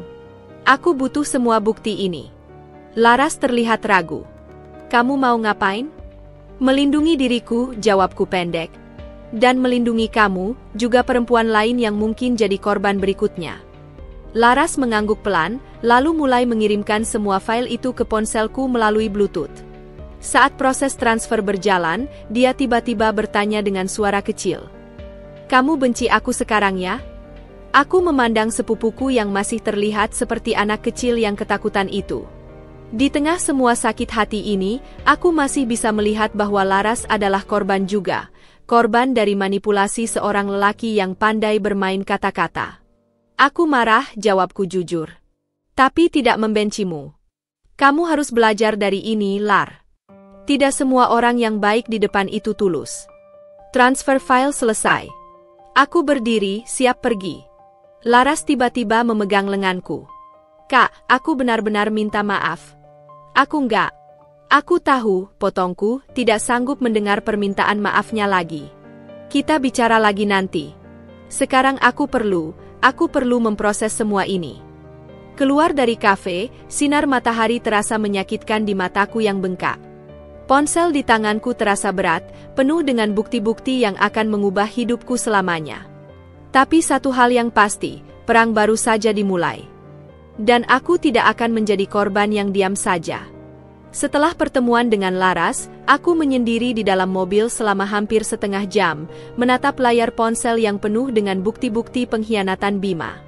Aku butuh semua bukti ini. Laras terlihat ragu. Kamu mau ngapain? Melindungi diriku, jawabku pendek. Dan melindungi kamu, juga perempuan lain yang mungkin jadi korban berikutnya. Laras mengangguk pelan, lalu mulai mengirimkan semua file itu ke ponselku melalui Bluetooth. Saat proses transfer berjalan, dia tiba-tiba bertanya dengan suara kecil. Kamu benci aku sekarang ya? Aku memandang sepupuku yang masih terlihat seperti anak kecil yang ketakutan itu. Di tengah semua sakit hati ini, aku masih bisa melihat bahwa Laras adalah korban juga. Korban dari manipulasi seorang lelaki yang pandai bermain kata-kata. Aku marah, jawabku jujur. Tapi tidak membencimu. Kamu harus belajar dari ini, Lar. Tidak semua orang yang baik di depan itu tulus. Transfer file selesai. Aku berdiri, siap pergi. Laras tiba-tiba memegang lenganku. Kak, aku benar-benar minta maaf. Aku enggak. Aku tahu, potongku, tidak sanggup mendengar permintaan maafnya lagi. Kita bicara lagi nanti. Sekarang aku perlu memproses semua ini. Keluar dari kafe, sinar matahari terasa menyakitkan di mataku yang bengkak. Ponsel di tanganku terasa berat, penuh dengan bukti-bukti yang akan mengubah hidupku selamanya. Tapi satu hal yang pasti, perang baru saja dimulai. Dan aku tidak akan menjadi korban yang diam saja. Setelah pertemuan dengan Laras, aku menyendiri di dalam mobil selama hampir setengah jam, menatap layar ponsel yang penuh dengan bukti-bukti pengkhianatan Bima.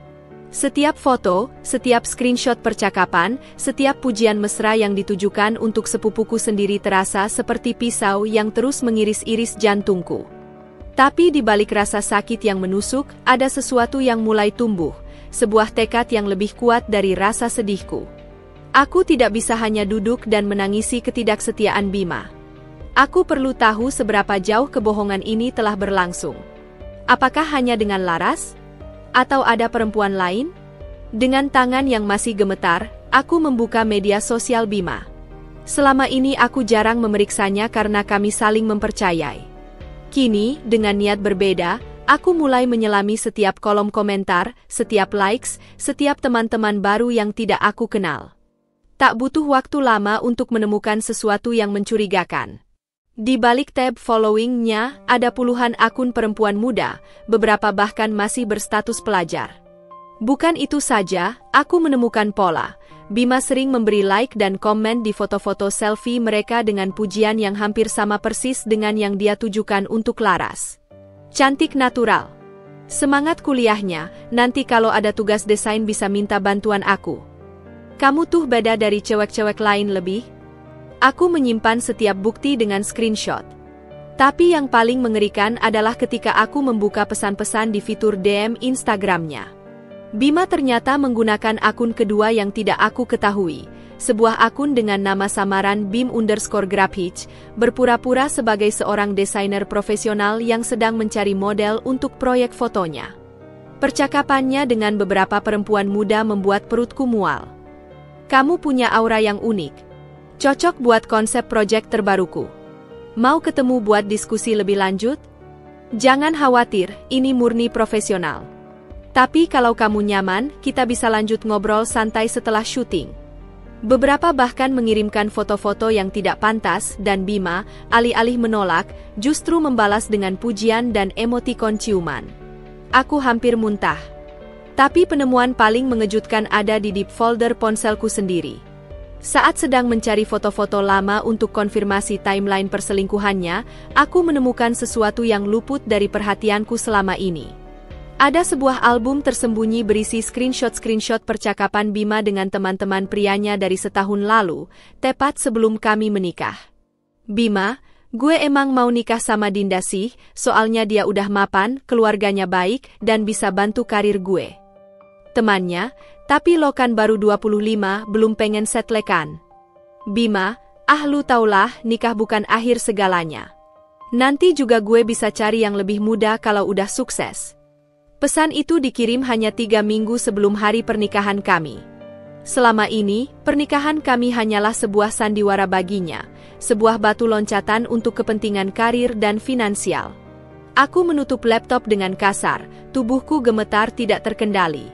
Setiap foto, setiap screenshot percakapan, setiap pujian mesra yang ditujukan untuk sepupuku sendiri terasa seperti pisau yang terus mengiris-iris jantungku. Tapi di balik rasa sakit yang menusuk, ada sesuatu yang mulai tumbuh, sebuah tekad yang lebih kuat dari rasa sedihku. Aku tidak bisa hanya duduk dan menangisi ketidaksetiaan Bima. Aku perlu tahu seberapa jauh kebohongan ini telah berlangsung. Apakah hanya dengan Laras? Atau ada perempuan lain? Dengan tangan yang masih gemetar, aku membuka media sosial Bima. Selama ini aku jarang memeriksanya karena kami saling mempercayai. Kini, dengan niat berbeda, aku mulai menyelami setiap kolom komentar, setiap likes, setiap teman-teman baru yang tidak aku kenal. Tak butuh waktu lama untuk menemukan sesuatu yang mencurigakan. Di balik tab following-nya, ada puluhan akun perempuan muda, beberapa bahkan masih berstatus pelajar. Bukan itu saja, aku menemukan pola. Bima sering memberi like dan komen di foto-foto selfie mereka dengan pujian yang hampir sama persis dengan yang dia tujukan untuk Laras. Cantik natural. Semangat kuliahnya, nanti kalau ada tugas desain bisa minta bantuan aku. Kamu tuh beda dari cewek-cewek lain lebih. Aku menyimpan setiap bukti dengan screenshot. Tapi yang paling mengerikan adalah ketika aku membuka pesan-pesan di fitur DM Instagramnya. Bima ternyata menggunakan akun kedua yang tidak aku ketahui. Sebuah akun dengan nama samaran Bim_Grabhich, berpura-pura sebagai seorang desainer profesional yang sedang mencari model untuk proyek fotonya. Percakapannya dengan beberapa perempuan muda membuat perutku mual. Kamu punya aura yang unik. Cocok buat konsep proyek terbaruku. Mau ketemu buat diskusi lebih lanjut? Jangan khawatir, ini murni profesional. Tapi kalau kamu nyaman, kita bisa lanjut ngobrol santai setelah syuting. Beberapa bahkan mengirimkan foto-foto yang tidak pantas dan Bima, alih-alih menolak, justru membalas dengan pujian dan emotikon ciuman. Aku hampir muntah. Tapi penemuan paling mengejutkan ada di deep folder ponselku sendiri. Saat sedang mencari foto-foto lama untuk konfirmasi timeline perselingkuhannya, aku menemukan sesuatu yang luput dari perhatianku selama ini. Ada sebuah album tersembunyi berisi screenshot-screenshot percakapan Bima dengan teman-teman prianya dari setahun lalu, tepat sebelum kami menikah. Bima, gue emang mau nikah sama Dinda sih, soalnya dia udah mapan, keluarganya baik, dan bisa bantu karir gue. Temannya, tapi lo kan baru 25, belum pengen settle kan? Bima, lu taulah, nikah bukan akhir segalanya. Nanti juga gue bisa cari yang lebih muda kalau udah sukses. Pesan itu dikirim hanya 3 minggu sebelum hari pernikahan kami. Selama ini, pernikahan kami hanyalah sebuah sandiwara baginya, sebuah batu loncatan untuk kepentingan karir dan finansial. Aku menutup laptop dengan kasar, tubuhku gemetar tidak terkendali.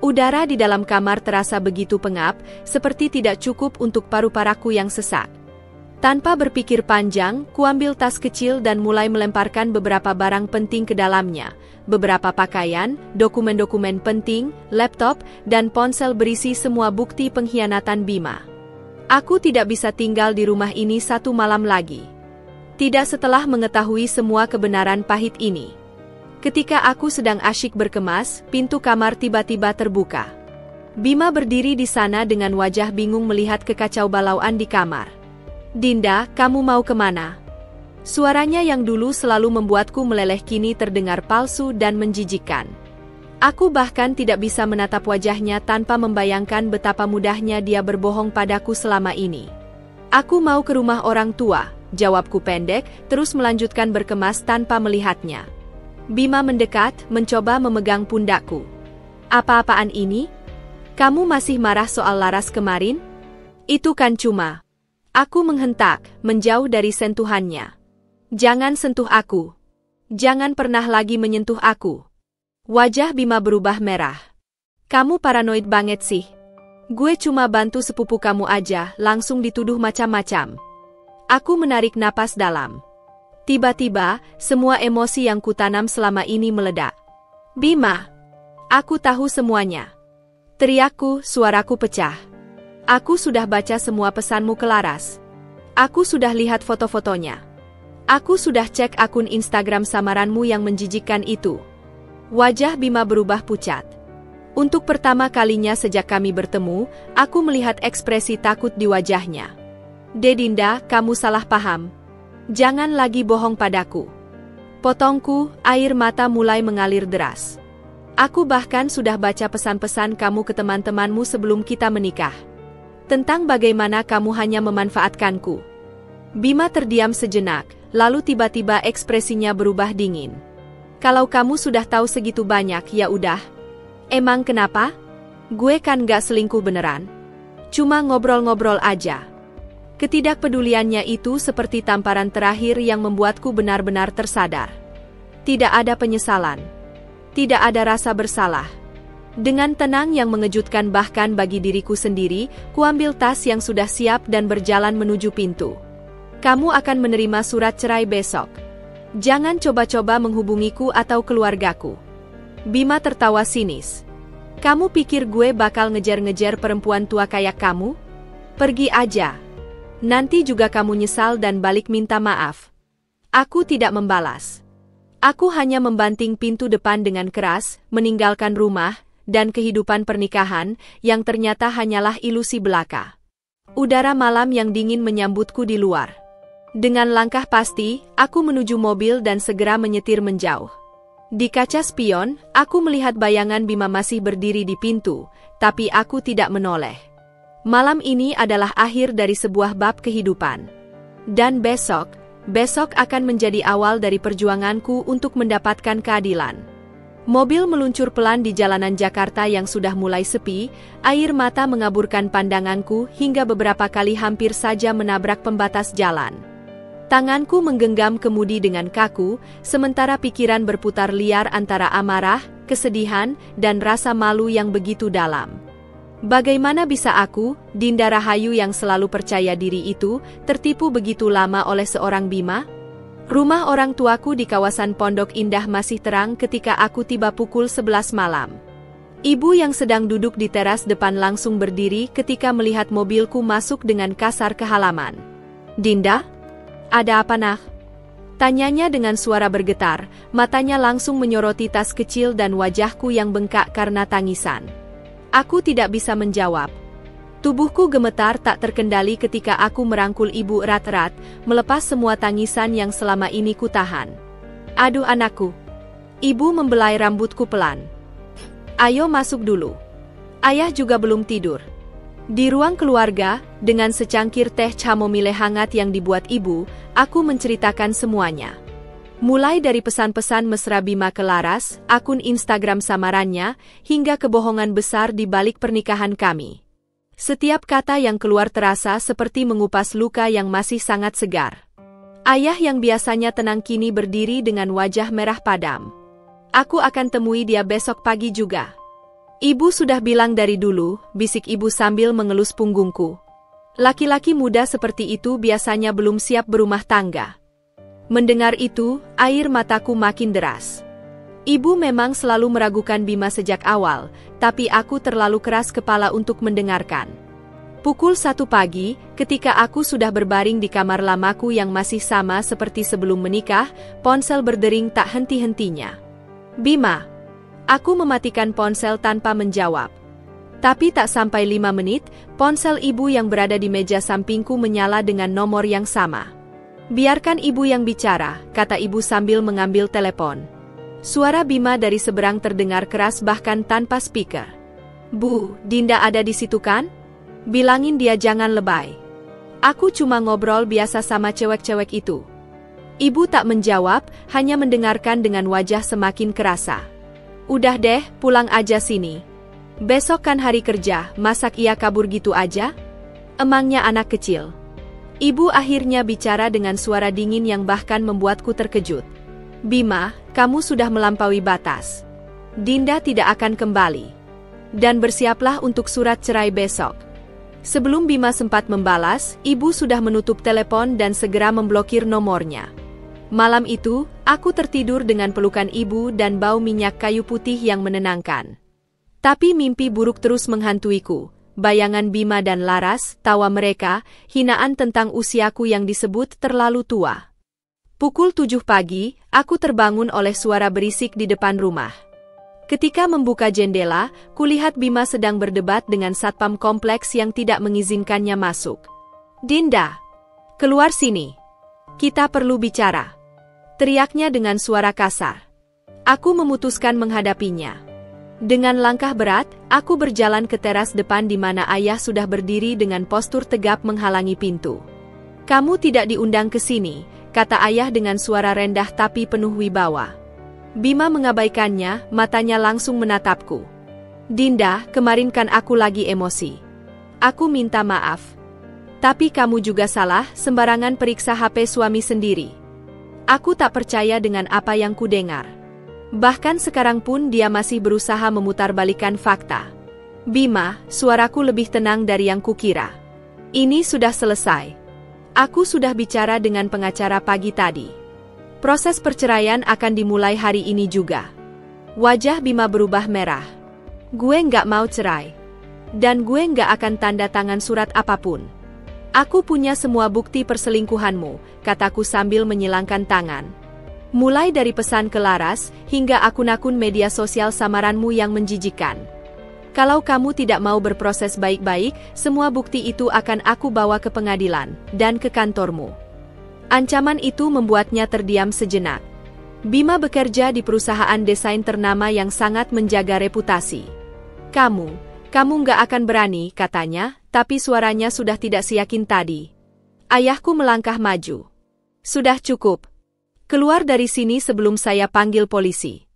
Udara di dalam kamar terasa begitu pengap, seperti tidak cukup untuk paru-paraku yang sesak. Tanpa berpikir panjang, kuambil tas kecil dan mulai melemparkan beberapa barang penting ke dalamnya. Beberapa pakaian, dokumen-dokumen penting, laptop, dan ponsel berisi semua bukti pengkhianatan Bima. Aku tidak bisa tinggal di rumah ini satu malam lagi. Tidak setelah mengetahui semua kebenaran pahit ini. Ketika aku sedang asyik berkemas, pintu kamar tiba-tiba terbuka. Bima berdiri di sana dengan wajah bingung melihat kekacau balauan di kamar. Dinda, kamu mau kemana? Suaranya yang dulu selalu membuatku meleleh kini terdengar palsu dan menjijikkan. Aku bahkan tidak bisa menatap wajahnya tanpa membayangkan betapa mudahnya dia berbohong padaku selama ini. Aku mau ke rumah orang tua, jawabku pendek, terus melanjutkan berkemas tanpa melihatnya. Bima mendekat, mencoba memegang pundakku. Apa-apaan ini? Kamu masih marah soal Laras kemarin? Itu kan cuma. Aku menghentak, menjauh dari sentuhannya. Jangan sentuh aku. Jangan pernah lagi menyentuh aku. Wajah Bima berubah merah. Kamu paranoid banget sih. Gue cuma bantu sepupu kamu aja, langsung dituduh macam-macam. Aku menarik napas dalam. Tiba-tiba, semua emosi yang kutanam selama ini meledak. Bima, aku tahu semuanya. Teriakku, suaraku pecah. Aku sudah baca semua pesanmu ke Laras. Aku sudah lihat foto-fotonya. Aku sudah cek akun Instagram samaranmu yang menjijikkan itu. Wajah Bima berubah pucat. Untuk pertama kalinya sejak kami bertemu, aku melihat ekspresi takut di wajahnya. Dinda, kamu salah paham. Jangan lagi bohong padaku. Potongku, air mata mulai mengalir deras. Aku bahkan sudah baca pesan-pesan kamu ke teman-temanmu sebelum kita menikah. Tentang bagaimana kamu hanya memanfaatkanku. Bima terdiam sejenak, lalu tiba-tiba ekspresinya berubah dingin. Kalau kamu sudah tahu segitu banyak, ya udah. Emang kenapa? Gue kan gak selingkuh beneran. Cuma ngobrol-ngobrol aja. Ketidakpeduliannya itu seperti tamparan terakhir yang membuatku benar-benar tersadar. Tidak ada penyesalan. Tidak ada rasa bersalah. Dengan tenang yang mengejutkan bahkan bagi diriku sendiri, kuambil tas yang sudah siap dan berjalan menuju pintu. Kamu akan menerima surat cerai besok. Jangan coba-coba menghubungiku atau keluargaku. Bima tertawa sinis. Kamu pikir gue bakal ngejar-ngejar perempuan tua kayak kamu? Pergi aja. Nanti juga kamu nyesal dan balik minta maaf. Aku tidak membalas. Aku hanya membanting pintu depan dengan keras, meninggalkan rumah, dan kehidupan pernikahan, yang ternyata hanyalah ilusi belaka. Udara malam yang dingin menyambutku di luar. Dengan langkah pasti, aku menuju mobil dan segera menyetir menjauh. Di kaca spion, aku melihat bayangan Bima masih berdiri di pintu, tapi aku tidak menoleh. Malam ini adalah akhir dari sebuah bab kehidupan. Dan besok akan menjadi awal dari perjuanganku untuk mendapatkan keadilan. Mobil meluncur pelan di jalanan Jakarta yang sudah mulai sepi, air mata mengaburkan pandanganku hingga beberapa kali hampir saja menabrak pembatas jalan. Tanganku menggenggam kemudi dengan kaku, sementara pikiran berputar liar antara amarah, kesedihan, dan rasa malu yang begitu dalam. Bagaimana bisa aku, Dinda Rahayu yang selalu percaya diri itu, tertipu begitu lama oleh seorang Bima? Rumah orang tuaku di kawasan Pondok Indah masih terang ketika aku tiba pukul 11 malam. Ibu yang sedang duduk di teras depan langsung berdiri ketika melihat mobilku masuk dengan kasar ke halaman. Dinda? Ada apa nak? Tanyanya dengan suara bergetar, matanya langsung menyoroti tas kecil dan wajahku yang bengkak karena tangisan. Aku tidak bisa menjawab. Tubuhku gemetar tak terkendali ketika aku merangkul ibu erat-erat, melepas semua tangisan yang selama ini kutahan. Aduh anakku. Ibu membelai rambutku pelan. Ayo masuk dulu. Ayah juga belum tidur. Di ruang keluarga, dengan secangkir teh chamomile hangat yang dibuat ibu, aku menceritakan semuanya. Mulai dari pesan-pesan mesra Bima ke Laras, akun Instagram samarannya, hingga kebohongan besar di balik pernikahan kami. Setiap kata yang keluar terasa seperti mengupas luka yang masih sangat segar. Ayah yang biasanya tenang kini berdiri dengan wajah merah padam. Aku akan temui dia besok pagi juga. Ibu sudah bilang dari dulu, bisik ibu sambil mengelus punggungku. Laki-laki muda seperti itu biasanya belum siap berumah tangga. Mendengar itu, air mataku makin deras. Ibu memang selalu meragukan Bima sejak awal, tapi aku terlalu keras kepala untuk mendengarkan. Pukul 1 pagi, ketika aku sudah berbaring di kamar lamaku yang masih sama seperti sebelum menikah, ponsel berdering tak henti-hentinya. Bima. Aku mematikan ponsel tanpa menjawab. Tapi tak sampai 5 menit, ponsel ibu yang berada di meja sampingku menyala dengan nomor yang sama. Biarkan ibu yang bicara, kata ibu sambil mengambil telepon. Suara Bima dari seberang terdengar keras bahkan tanpa speaker. Bu, Dinda ada di situ kan? Bilangin dia jangan lebay. Aku cuma ngobrol biasa sama cewek-cewek itu. Ibu tak menjawab, hanya mendengarkan dengan wajah semakin kerasa. Udah deh, pulang aja sini. Besok kan hari kerja, masak ia kabur gitu aja? Emangnya anak kecil. Ibu akhirnya bicara dengan suara dingin yang bahkan membuatku terkejut. Bima, kamu sudah melampaui batas. Dinda tidak akan kembali. Dan bersiaplah untuk surat cerai besok. Sebelum Bima sempat membalas, ibu sudah menutup telepon dan segera memblokir nomornya. Malam itu, aku tertidur dengan pelukan ibu dan bau minyak kayu putih yang menenangkan. Tapi mimpi buruk terus menghantuiku. Bayangan Bima dan Laras, tawa mereka, hinaan tentang usiaku yang disebut terlalu tua. Pukul 7 pagi, aku terbangun oleh suara berisik di depan rumah. Ketika membuka jendela, kulihat Bima sedang berdebat dengan satpam kompleks yang tidak mengizinkannya masuk. "Dinda, keluar sini. Kita perlu bicara," teriaknya dengan suara kasar. Aku memutuskan menghadapinya. Dengan langkah berat, aku berjalan ke teras depan di mana ayah sudah berdiri dengan postur tegap menghalangi pintu. "Kamu tidak diundang ke sini," kata ayah dengan suara rendah tapi penuh wibawa. Bima mengabaikannya, matanya langsung menatapku. "Dinda, kemarin kan aku lagi emosi. Aku minta maaf. Tapi kamu juga salah, sembarangan periksa HP suami sendiri." Aku tak percaya dengan apa yang kudengar. Bahkan sekarang pun dia masih berusaha memutarbalikkan fakta. "Bima, suaraku lebih tenang dari yang kukira. Ini sudah selesai. Aku sudah bicara dengan pengacara pagi tadi. Proses perceraian akan dimulai hari ini juga." Wajah Bima berubah merah. "Gue nggak mau cerai. Dan gue nggak akan tanda tangan surat apapun. Aku punya semua bukti perselingkuhanmu," kataku sambil menyilangkan tangan. "Mulai dari pesan ke Laras, hingga akun-akun media sosial samaranmu yang menjijikkan. Kalau kamu tidak mau berproses baik-baik, semua bukti itu akan aku bawa ke pengadilan, dan ke kantormu." Ancaman itu membuatnya terdiam sejenak. Bima bekerja di perusahaan desain ternama yang sangat menjaga reputasi. Kamu nggak akan berani," katanya, tapi suaranya sudah tidak seyakin tadi. Ayahku melangkah maju. "Sudah cukup. Keluar dari sini sebelum saya panggil polisi."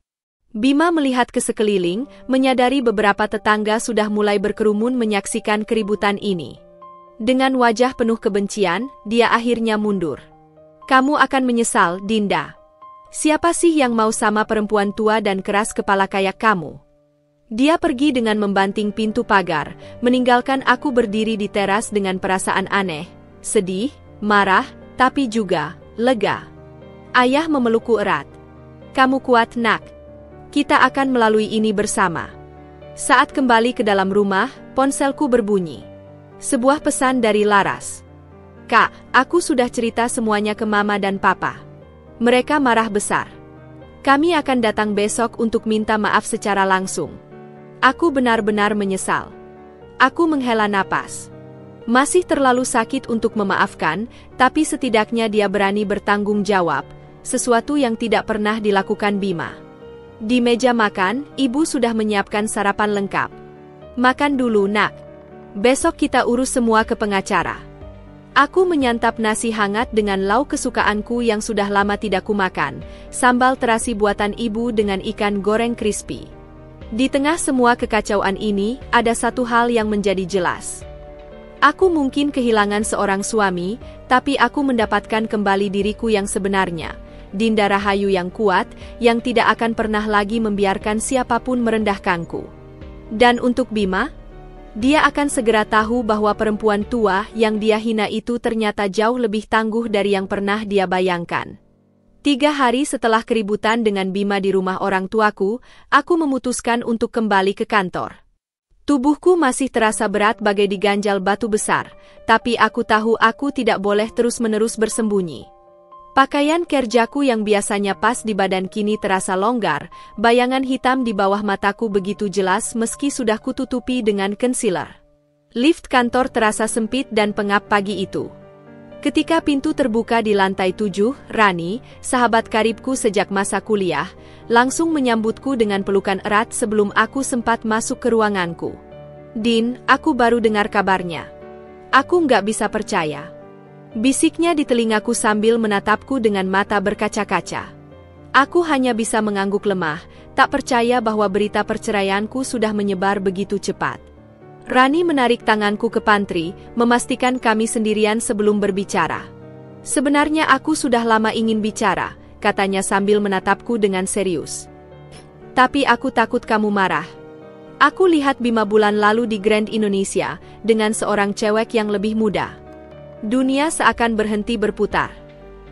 Bima melihat ke sekeliling, menyadari beberapa tetangga sudah mulai berkerumun menyaksikan keributan ini. Dengan wajah penuh kebencian, dia akhirnya mundur. "Kamu akan menyesal, Dinda. Siapa sih yang mau sama perempuan tua dan keras kepala kayak kamu?" Dia pergi dengan membanting pintu pagar, meninggalkan aku berdiri di teras dengan perasaan aneh, sedih, marah, tapi juga lega. Ayah memelukku erat. "Kamu kuat, nak. Kita akan melalui ini bersama." Saat kembali ke dalam rumah, ponselku berbunyi. Sebuah pesan dari Laras. "Kak, aku sudah cerita semuanya ke Mama dan Papa. Mereka marah besar. Kami akan datang besok untuk minta maaf secara langsung. Aku benar-benar menyesal." Aku menghela napas. Masih terlalu sakit untuk memaafkan, tapi setidaknya dia berani bertanggung jawab, sesuatu yang tidak pernah dilakukan Bima. Di meja makan, ibu sudah menyiapkan sarapan lengkap. "Makan dulu, nak. Besok kita urus semua ke pengacara." Aku menyantap nasi hangat dengan lauk kesukaanku yang sudah lama tidak kumakan, sambal terasi buatan ibu dengan ikan goreng crispy. Di tengah semua kekacauan ini, ada satu hal yang menjadi jelas. Aku mungkin kehilangan seorang suami, tapi aku mendapatkan kembali diriku yang sebenarnya, Dinda Rahayu yang kuat, yang tidak akan pernah lagi membiarkan siapapun merendahkanku. Dan untuk Bima, dia akan segera tahu bahwa perempuan tua yang dia hina itu ternyata jauh lebih tangguh dari yang pernah dia bayangkan. 3 hari setelah keributan dengan Bima di rumah orang tuaku, aku memutuskan untuk kembali ke kantor. Tubuhku masih terasa berat bagai diganjal batu besar, tapi aku tahu aku tidak boleh terus-menerus bersembunyi. Pakaian kerjaku yang biasanya pas di badan kini terasa longgar, bayangan hitam di bawah mataku begitu jelas meski sudah kututupi dengan concealer. Lift kantor terasa sempit dan pengap pagi itu. Ketika pintu terbuka di lantai 7, Rani, sahabat karibku sejak masa kuliah, langsung menyambutku dengan pelukan erat sebelum aku sempat masuk ke ruanganku. "Din, aku baru dengar kabarnya. Aku nggak bisa percaya," bisiknya di telingaku sambil menatapku dengan mata berkaca-kaca. Aku hanya bisa mengangguk lemah, tak percaya bahwa berita perceraianku sudah menyebar begitu cepat. Rani menarik tanganku ke pantry, memastikan kami sendirian sebelum berbicara. "Sebenarnya aku sudah lama ingin bicara," katanya sambil menatapku dengan serius. "Tapi aku takut kamu marah. Aku lihat Bima bulan lalu di Grand Indonesia, dengan seorang cewek yang lebih muda. Dunia seakan berhenti berputar."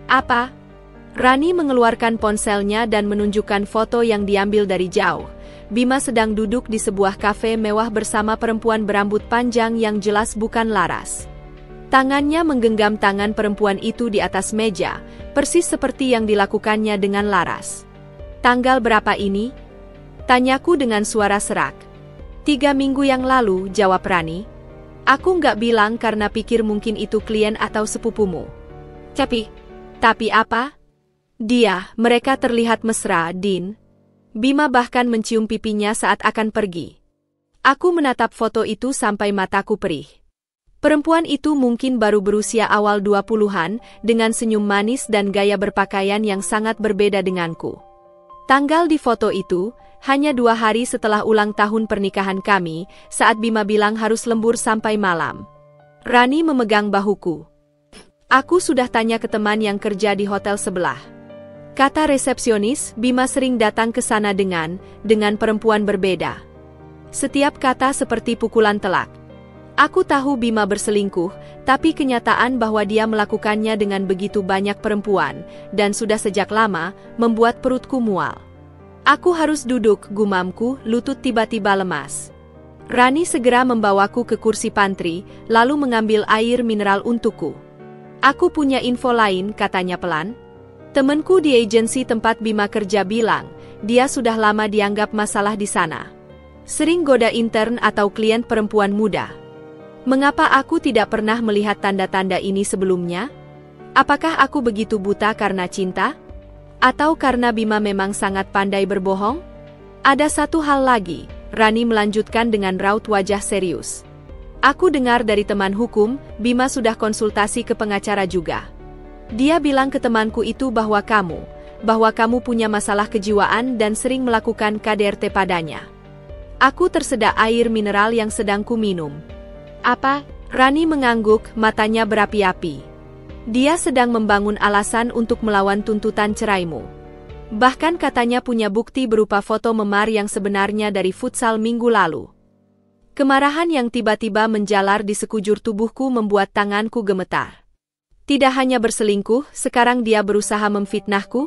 "Apa? Rani mengeluarkan ponselnya dan menunjukkan foto yang diambil dari jauh. Bima sedang duduk di sebuah kafe mewah bersama perempuan berambut panjang yang jelas bukan Laras. Tangannya menggenggam tangan perempuan itu di atas meja, persis seperti yang dilakukannya dengan Laras. "Tanggal berapa ini?" tanyaku dengan suara serak. 3 minggu yang lalu, jawab Rani. "Aku nggak bilang karena pikir mungkin itu klien atau sepupumu." Tapi apa? Mereka terlihat mesra, Din. Bima bahkan mencium pipinya saat akan pergi. Aku menatap foto itu sampai mataku perih. Perempuan itu mungkin baru berusia awal 20-an, dengan senyum manis dan gaya berpakaian yang sangat berbeda denganku. Tanggal di foto itu, hanya 2 hari setelah ulang tahun pernikahan kami, saat Bima bilang harus lembur sampai malam. Rani memegang bahuku. "Aku sudah tanya ke teman yang kerja di hotel sebelah. Kata resepsionis, Bima sering datang ke sana dengan perempuan berbeda. Setiap kata seperti pukulan telak. Aku tahu Bima berselingkuh, tapi kenyataan bahwa dia melakukannya dengan begitu banyak perempuan, dan sudah sejak lama, membuat perutku mual. Aku harus duduk, gumamku, lutut tiba-tiba lemas. Rani segera membawaku ke kursi pantry, lalu mengambil air mineral untukku. "Aku punya info lain," katanya pelan. "Temenku di agensi tempat Bima kerja bilang, dia sudah lama dianggap masalah di sana. Sering goda intern atau klien perempuan muda. Mengapa aku tidak pernah melihat tanda-tanda ini sebelumnya? Apakah aku begitu buta karena cinta? Atau karena Bima memang sangat pandai berbohong? Ada satu hal lagi," Rani melanjutkan dengan raut wajah serius. "Aku dengar dari teman hukum, Bima sudah konsultasi ke pengacara juga. Dia bilang ke temanku itu bahwa kamu punya masalah kejiwaan dan sering melakukan KDRT padanya." Aku tersedak air mineral yang sedang ku minum. "Apa?" Rani mengangguk, matanya berapi-api. "Dia sedang membangun alasan untuk melawan tuntutan ceraimu. Bahkan katanya punya bukti berupa foto memar yang sebenarnya dari futsal minggu lalu." Kemarahan yang tiba-tiba menjalar di sekujur tubuhku membuat tanganku gemetar. Tidak hanya berselingkuh, sekarang dia berusaha memfitnahku?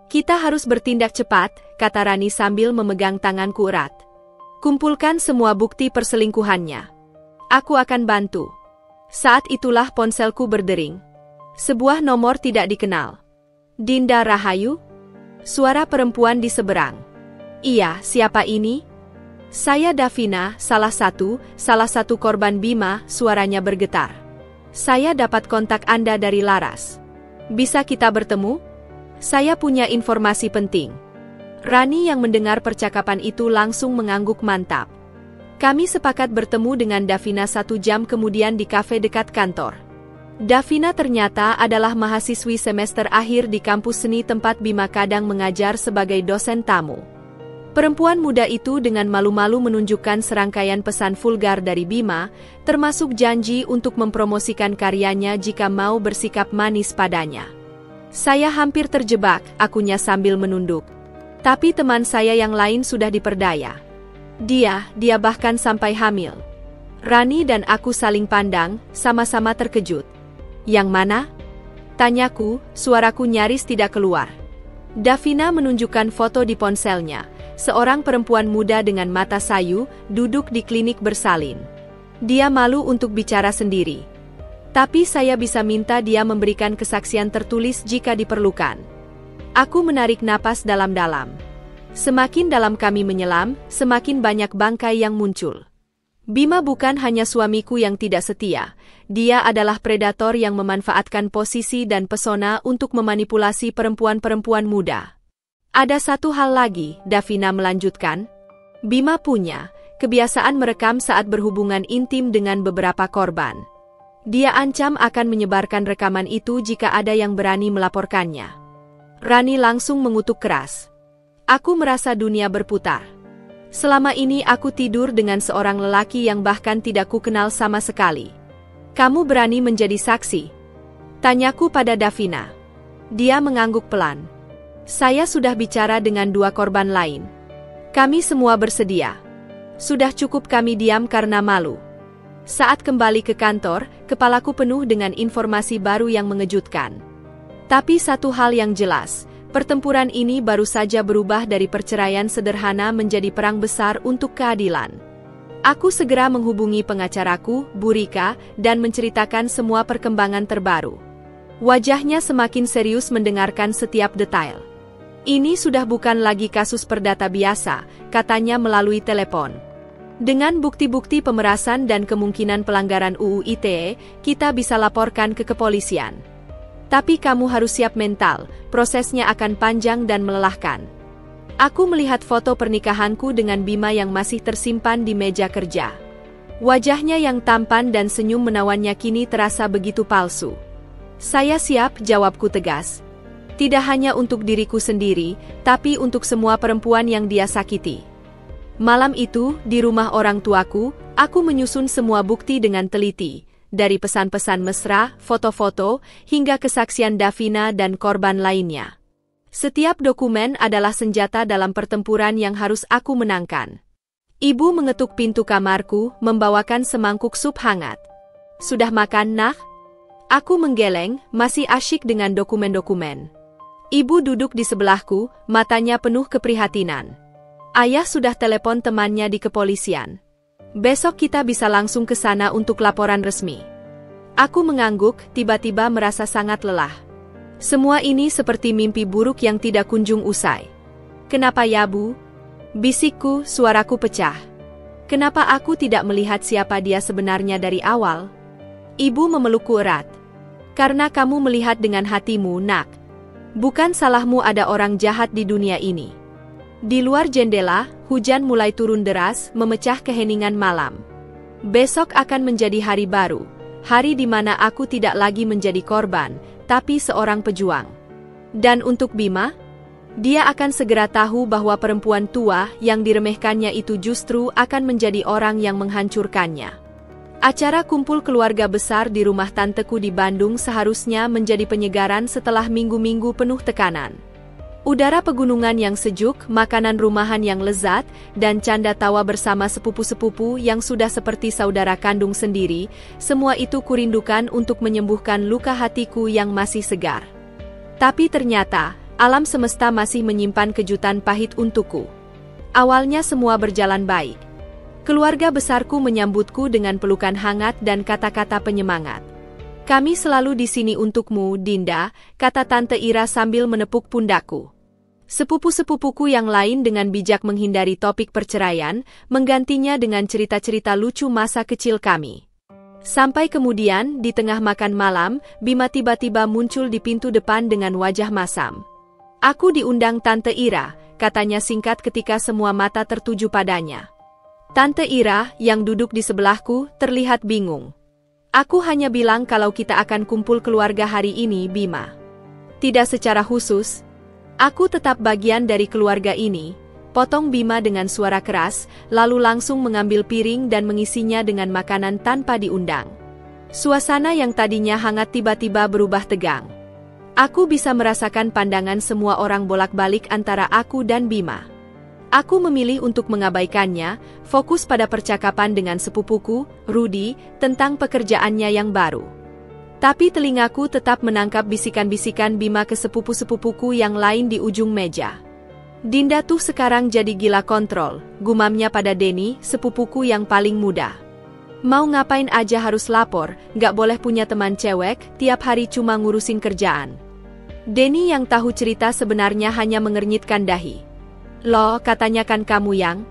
"Kita harus bertindak cepat," kata Rani sambil memegang tanganku erat. "Kumpulkan semua bukti perselingkuhannya. Aku akan bantu." Saat itulah ponselku berdering. Sebuah nomor tidak dikenal. "Dinda Rahayu?" Suara perempuan di seberang. "Iya, siapa ini?" "Saya Davina, salah satu korban Bima," suaranya bergetar. "Saya dapat kontak Anda dari Laras. Bisa kita bertemu? Saya punya informasi penting." Rani yang mendengar percakapan itu langsung mengangguk mantap. Kami sepakat bertemu dengan Davina 1 jam kemudian di kafe dekat kantor. Davina ternyata adalah mahasiswi semester akhir di kampus seni tempat Bima kadang mengajar sebagai dosen tamu. Perempuan muda itu dengan malu-malu menunjukkan serangkaian pesan vulgar dari Bima, termasuk janji untuk mempromosikan karyanya jika mau bersikap manis padanya. "Saya hampir terjebak," akunya sambil menunduk. "Tapi teman saya yang lain sudah diperdaya. Dia bahkan sampai hamil." Rani dan aku saling pandang, sama-sama terkejut. "Yang mana?" tanyaku, suaraku nyaris tidak keluar. Davina menunjukkan foto di ponselnya. Seorang perempuan muda dengan mata sayu, duduk di klinik bersalin. Dia malu untuk bicara sendiri. Tapi saya bisa minta dia memberikan kesaksian tertulis jika diperlukan. Aku menarik napas dalam-dalam. Semakin dalam kami menyelam, semakin banyak bangkai yang muncul. Bima bukan hanya suamiku yang tidak setia, dia adalah predator yang memanfaatkan posisi dan pesona untuk memanipulasi perempuan-perempuan muda. "Ada satu hal lagi," Davina melanjutkan. "Bima punya kebiasaan merekam saat berhubungan intim dengan beberapa korban. Dia ancam akan menyebarkan rekaman itu jika ada yang berani melaporkannya." Rani langsung mengutuk keras. Aku merasa dunia berputar. Selama ini aku tidur dengan seorang lelaki yang bahkan tidak kukenal sama sekali. "Kamu berani menjadi saksi?" tanyaku pada Davina. Dia mengangguk pelan. "Saya sudah bicara dengan 2 korban lain. Kami semua bersedia. Sudah cukup kami diam karena malu." Saat kembali ke kantor, kepalaku penuh dengan informasi baru yang mengejutkan. Tapi satu hal yang jelas, pertempuran ini baru saja berubah dari perceraian sederhana menjadi perang besar untuk keadilan. Aku segera menghubungi pengacaraku, Burika, dan menceritakan semua perkembangan terbaru. Wajahnya semakin serius mendengarkan setiap detail. Ini sudah bukan lagi kasus perdata biasa, katanya melalui telepon. Dengan bukti-bukti pemerasan dan kemungkinan pelanggaran UU ITE, kita bisa laporkan ke kepolisian. Tapi kamu harus siap mental, prosesnya akan panjang dan melelahkan. Aku melihat foto pernikahanku dengan Bima yang masih tersimpan di meja kerja. Wajahnya yang tampan dan senyum menawannya kini terasa begitu palsu. Saya siap, jawabku tegas. Tidak hanya untuk diriku sendiri, tapi untuk semua perempuan yang dia sakiti. Malam itu, di rumah orang tuaku, aku menyusun semua bukti dengan teliti. Dari pesan-pesan mesra, foto-foto, hingga kesaksian Davina dan korban lainnya. Setiap dokumen adalah senjata dalam pertempuran yang harus aku menangkan. Ibu mengetuk pintu kamarku, membawakan semangkuk sup hangat. Sudah makan, Nak? Aku menggeleng, masih asyik dengan dokumen-dokumen. Ibu duduk di sebelahku, matanya penuh keprihatinan. Ayah sudah telepon temannya di kepolisian. Besok kita bisa langsung ke sana untuk laporan resmi. Aku mengangguk, tiba-tiba merasa sangat lelah. Semua ini seperti mimpi buruk yang tidak kunjung usai. Kenapa ya, Bu? Bisikku, suaraku pecah. Kenapa aku tidak melihat siapa dia sebenarnya dari awal? Ibu memelukku erat. Karena kamu melihat dengan hatimu, Nak. Bukan salahmu ada orang jahat di dunia ini. Di luar jendela, hujan mulai turun deras, memecah keheningan malam. Besok akan menjadi hari baru, hari di mana aku tidak lagi menjadi korban, tapi seorang pejuang. Dan untuk Bima, dia akan segera tahu bahwa perempuan tua yang diremehkannya itu justru akan menjadi orang yang menghancurkannya. Acara kumpul keluarga besar di rumah tanteku di Bandung seharusnya menjadi penyegaran setelah minggu-minggu penuh tekanan. Udara pegunungan yang sejuk, makanan rumahan yang lezat, dan canda tawa bersama sepupu-sepupu yang sudah seperti saudara kandung sendiri, semua itu kurindukan untuk menyembuhkan luka hatiku yang masih segar. Tapi ternyata, alam semesta masih menyimpan kejutan pahit untukku. Awalnya semua berjalan baik. Keluarga besarku menyambutku dengan pelukan hangat dan kata-kata penyemangat. Kami selalu di sini untukmu, Dinda, kata Tante Ira sambil menepuk pundakku. Sepupu-sepupuku yang lain dengan bijak menghindari topik perceraian, menggantinya dengan cerita-cerita lucu masa kecil kami. Sampai kemudian, di tengah makan malam, Bima tiba-tiba muncul di pintu depan dengan wajah masam. Aku diundang Tante Ira, katanya singkat ketika semua mata tertuju padanya. Tante Ira, yang duduk di sebelahku, terlihat bingung. Aku hanya bilang kalau kita akan kumpul keluarga hari ini, Bima. Tidak secara khusus. Aku tetap bagian dari keluarga ini, potong Bima dengan suara keras, lalu langsung mengambil piring dan mengisinya dengan makanan tanpa diundang. Suasana yang tadinya hangat tiba-tiba berubah tegang. Aku bisa merasakan pandangan semua orang bolak-balik antara aku dan Bima. Aku memilih untuk mengabaikannya, fokus pada percakapan dengan sepupuku, Rudi, tentang pekerjaannya yang baru. Tapi telingaku tetap menangkap bisikan-bisikan Bima ke sepupu-sepupuku yang lain di ujung meja. Dinda tuh sekarang jadi gila kontrol, gumamnya pada Denny, sepupuku yang paling muda. Mau ngapain aja harus lapor, gak boleh punya teman cewek, tiap hari cuma ngurusin kerjaan. Denny yang tahu cerita sebenarnya hanya mengernyitkan dahi. Loh, katanya kan kamu yang?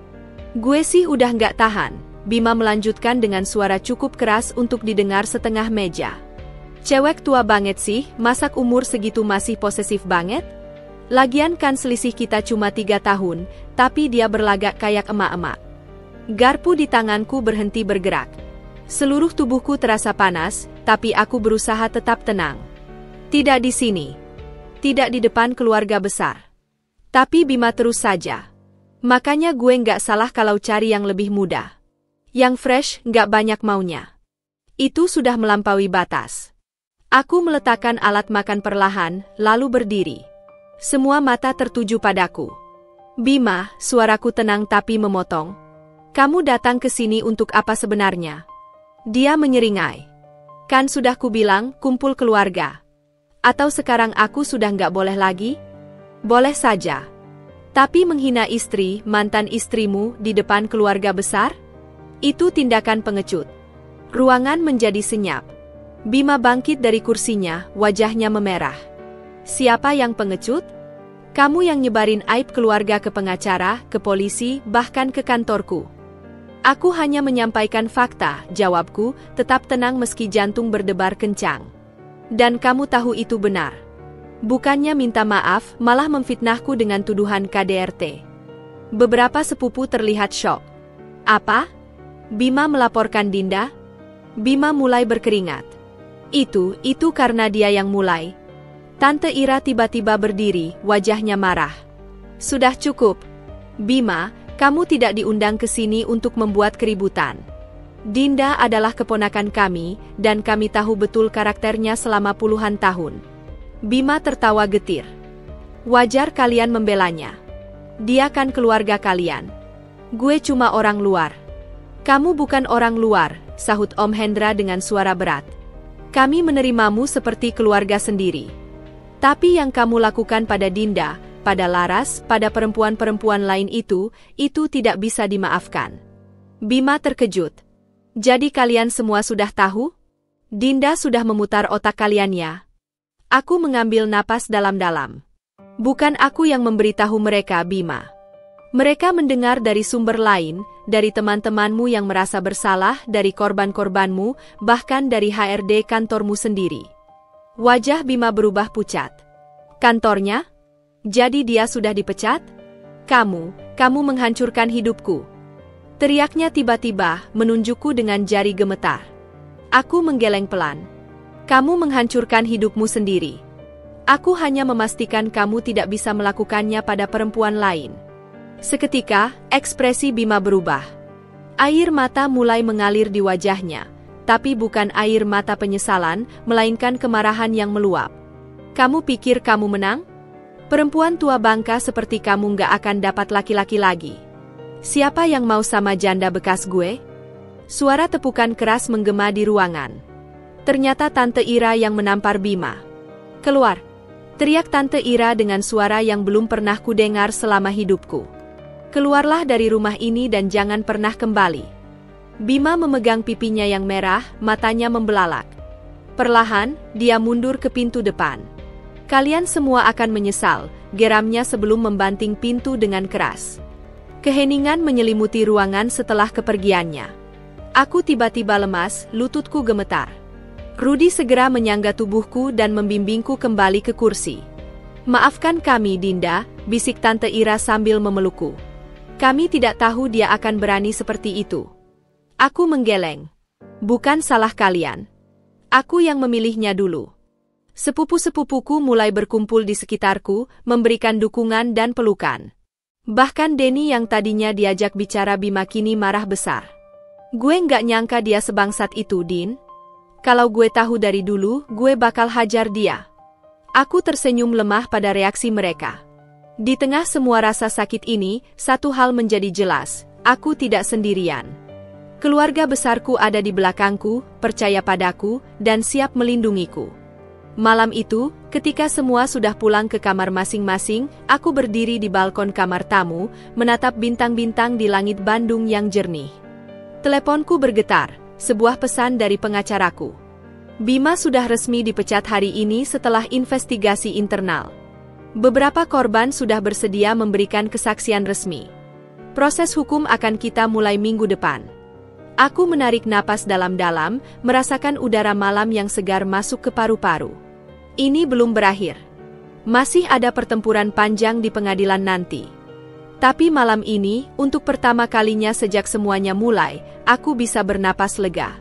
Gue sih udah nggak tahan, Bima melanjutkan dengan suara cukup keras untuk didengar setengah meja. Cewek tua banget sih, masak umur segitu masih posesif banget? Lagian kan selisih kita cuma 3 tahun, tapi dia berlagak kayak emak-emak. Garpu di tanganku berhenti bergerak. Seluruh tubuhku terasa panas, tapi aku berusaha tetap tenang. Tidak di sini. Tidak di depan keluarga besar. Tapi Bima terus saja. Makanya gue nggak salah kalau cari yang lebih muda. Yang fresh, nggak banyak maunya. Itu sudah melampaui batas. Aku meletakkan alat makan perlahan, lalu berdiri. Semua mata tertuju padaku. Bima, suaraku tenang tapi memotong. Kamu datang ke sini untuk apa sebenarnya? Dia menyeringai. Kan sudah kubilang, kumpul keluarga. Atau sekarang aku sudah nggak boleh lagi? Boleh saja. Tapi menghina istri, mantan istrimu, di depan keluarga besar? Itu tindakan pengecut. Ruangan menjadi senyap. Bima bangkit dari kursinya, wajahnya memerah. Siapa yang pengecut? Kamu yang nyebarin aib keluarga ke pengacara, ke polisi, bahkan ke kantorku. Aku hanya menyampaikan fakta, jawabku, tetap tenang meski jantung berdebar kencang. Dan kamu tahu itu benar. Bukannya minta maaf, malah memfitnahku dengan tuduhan KDRT. Beberapa sepupu terlihat syok. Apa? Bima melaporkan Dinda? Bima mulai berkeringat. Itu karena dia yang mulai. Tante Ira tiba-tiba berdiri, wajahnya marah. Sudah cukup. Bima, kamu tidak diundang ke sini untuk membuat keributan. Dinda adalah keponakan kami, dan kami tahu betul karakternya selama puluhan tahun. Bima tertawa getir. Wajar kalian membelanya. Dia kan keluarga kalian. Gue cuma orang luar. Kamu bukan orang luar, sahut Om Hendra dengan suara berat. Kami menerimamu seperti keluarga sendiri. Tapi yang kamu lakukan pada Dinda, pada Laras, pada perempuan-perempuan lain itu tidak bisa dimaafkan. Bima terkejut. Jadi kalian semua sudah tahu? Dinda sudah memutar otak kalian ya? Aku mengambil napas dalam-dalam. Bukan aku yang memberitahu mereka, Bima. Mereka mendengar dari sumber lain, dari teman-temanmu yang merasa bersalah, dari korban-korbanmu, bahkan dari HRD kantormu sendiri. Wajah Bima berubah pucat. Kantornya? Jadi dia sudah dipecat? Kamu menghancurkan hidupku. Teriaknya tiba-tiba, menunjukku dengan jari gemetar. Aku menggeleng pelan. Kamu menghancurkan hidupmu sendiri. Aku hanya memastikan kamu tidak bisa melakukannya pada perempuan lain. Seketika, ekspresi Bima berubah. Air mata mulai mengalir di wajahnya, tapi bukan air mata penyesalan, melainkan kemarahan yang meluap. Kamu pikir kamu menang? Perempuan tua bangka seperti kamu nggak akan dapat laki-laki lagi. Siapa yang mau sama janda bekas gue? Suara tepukan keras menggema di ruangan. Ternyata Tante Ira yang menampar Bima. Keluar! Teriak Tante Ira dengan suara yang belum pernah kudengar selama hidupku. Keluarlah dari rumah ini dan jangan pernah kembali. Bima memegang pipinya yang merah, matanya membelalak. Perlahan, dia mundur ke pintu depan. Kalian semua akan menyesal, geramnya sebelum membanting pintu dengan keras. Keheningan menyelimuti ruangan setelah kepergiannya. Aku tiba-tiba lemas, lututku gemetar. Rudi segera menyangga tubuhku dan membimbingku kembali ke kursi. Maafkan kami, Dinda, bisik Tante Ira sambil memelukku. Kami tidak tahu dia akan berani seperti itu. Aku menggeleng. Bukan salah kalian. Aku yang memilihnya dulu. Sepupu-sepupuku mulai berkumpul di sekitarku, memberikan dukungan dan pelukan. Bahkan Denny yang tadinya diajak bicara Bima kini marah besar. Gue nggak nyangka dia sebangsat itu, Din. Kalau gue tahu dari dulu, gue bakal hajar dia. Aku tersenyum lemah pada reaksi mereka. Di tengah semua rasa sakit ini, satu hal menjadi jelas, aku tidak sendirian. Keluarga besarku ada di belakangku, percaya padaku, dan siap melindungiku. Malam itu, ketika semua sudah pulang ke kamar masing-masing, aku berdiri di balkon kamar tamu, menatap bintang-bintang di langit Bandung yang jernih. Teleponku bergetar, sebuah pesan dari pengacaraku. Bima sudah resmi dipecat hari ini setelah investigasi internal. Beberapa korban sudah bersedia memberikan kesaksian resmi. Proses hukum akan kita mulai minggu depan. Aku menarik napas dalam-dalam, merasakan udara malam yang segar masuk ke paru-paru. Ini belum berakhir. Masih ada pertempuran panjang di pengadilan nanti. Tapi malam ini, untuk pertama kalinya sejak semuanya mulai, aku bisa bernapas lega.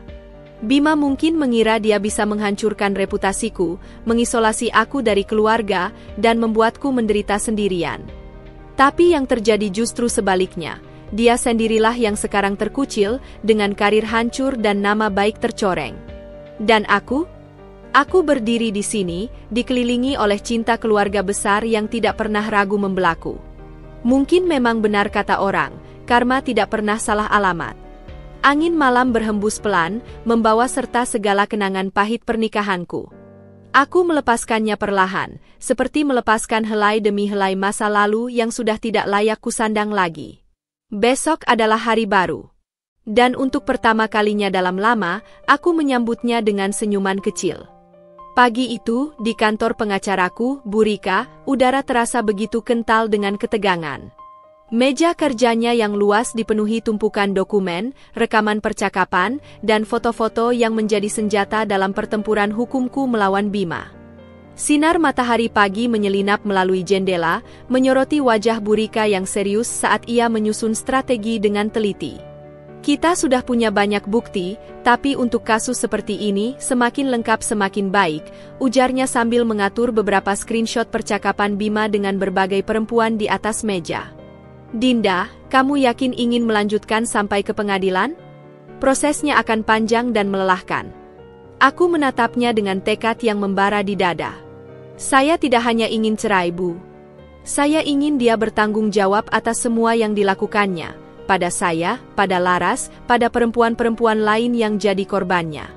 Bima mungkin mengira dia bisa menghancurkan reputasiku, mengisolasi aku dari keluarga, dan membuatku menderita sendirian. Tapi yang terjadi justru sebaliknya. Dia sendirilah yang sekarang terkucil, dengan karir hancur dan nama baik tercoreng. Dan aku berdiri di sini, dikelilingi oleh cinta keluarga besar yang tidak pernah ragu membelaku. Mungkin memang benar kata orang, karma tidak pernah salah alamat. Angin malam berhembus pelan, membawa serta segala kenangan pahit pernikahanku. Aku melepaskannya perlahan, seperti melepaskan helai demi helai masa lalu yang sudah tidak layak kusandang lagi. Besok adalah hari baru. Dan untuk pertama kalinya dalam lama, aku menyambutnya dengan senyuman kecil. Pagi itu, di kantor pengacaraku, Burika, udara terasa begitu kental dengan ketegangan. Meja kerjanya yang luas dipenuhi tumpukan dokumen, rekaman percakapan, dan foto-foto yang menjadi senjata dalam pertempuran hukumku melawan Bima. Sinar matahari pagi menyelinap melalui jendela, menyoroti wajah Burika yang serius saat ia menyusun strategi dengan teliti. Kita sudah punya banyak bukti, tapi untuk kasus seperti ini, semakin lengkap semakin baik, ujarnya sambil mengatur beberapa screenshot percakapan Bima dengan berbagai perempuan di atas meja. Dinda, kamu yakin ingin melanjutkan sampai ke pengadilan? Prosesnya akan panjang dan melelahkan. Aku menatapnya dengan tekad yang membara di dada. Saya tidak hanya ingin cerai, Bu. Saya ingin dia bertanggung jawab atas semua yang dilakukannya, pada saya, pada Laras, pada perempuan-perempuan lain yang jadi korbannya.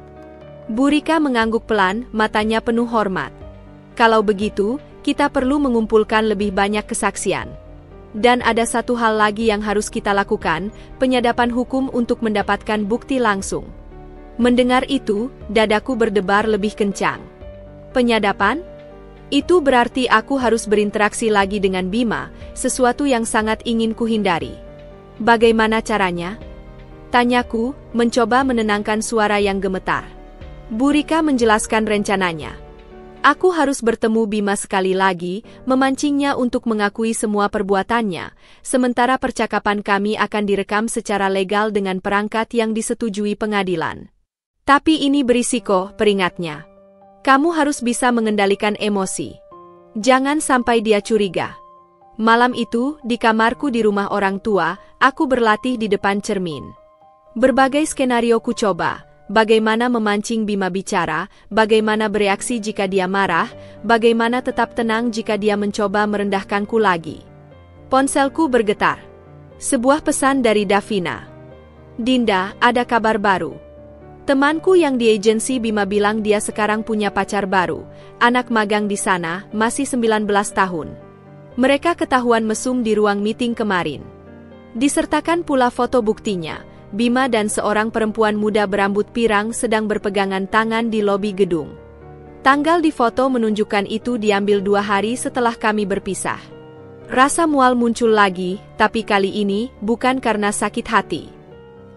Burika mengangguk pelan, matanya penuh hormat. Kalau begitu, kita perlu mengumpulkan lebih banyak kesaksian. Dan ada satu hal lagi yang harus kita lakukan, penyadapan hukum untuk mendapatkan bukti langsung. Mendengar itu, dadaku berdebar lebih kencang. Penyadapan? Itu berarti aku harus berinteraksi lagi dengan Bima, sesuatu yang sangat ingin kuhindari. Bagaimana caranya? Tanyaku, mencoba menenangkan suara yang gemetar. Burika menjelaskan rencananya. Aku harus bertemu Bima sekali lagi, memancingnya untuk mengakui semua perbuatannya, sementara percakapan kami akan direkam secara legal dengan perangkat yang disetujui pengadilan. Tapi ini berisiko, peringatnya. Kamu harus bisa mengendalikan emosi. Jangan sampai dia curiga. Malam itu, di kamarku di rumah orang tua, aku berlatih di depan cermin. Berbagai skenario ku coba. Bagaimana memancing Bima bicara, bagaimana bereaksi jika dia marah, bagaimana tetap tenang jika dia mencoba merendahkanku lagi. Ponselku bergetar. Sebuah pesan dari Davina. Dinda, ada kabar baru. Temanku yang di agensi Bima bilang dia sekarang punya pacar baru, anak magang di sana, masih 19 tahun. Mereka ketahuan mesum di ruang meeting kemarin. Disertakan pula foto buktinya. Bima dan seorang perempuan muda berambut pirang sedang berpegangan tangan di lobi gedung. Tanggal di foto menunjukkan itu diambil 2 hari setelah kami berpisah. Rasa mual muncul lagi, tapi kali ini bukan karena sakit hati.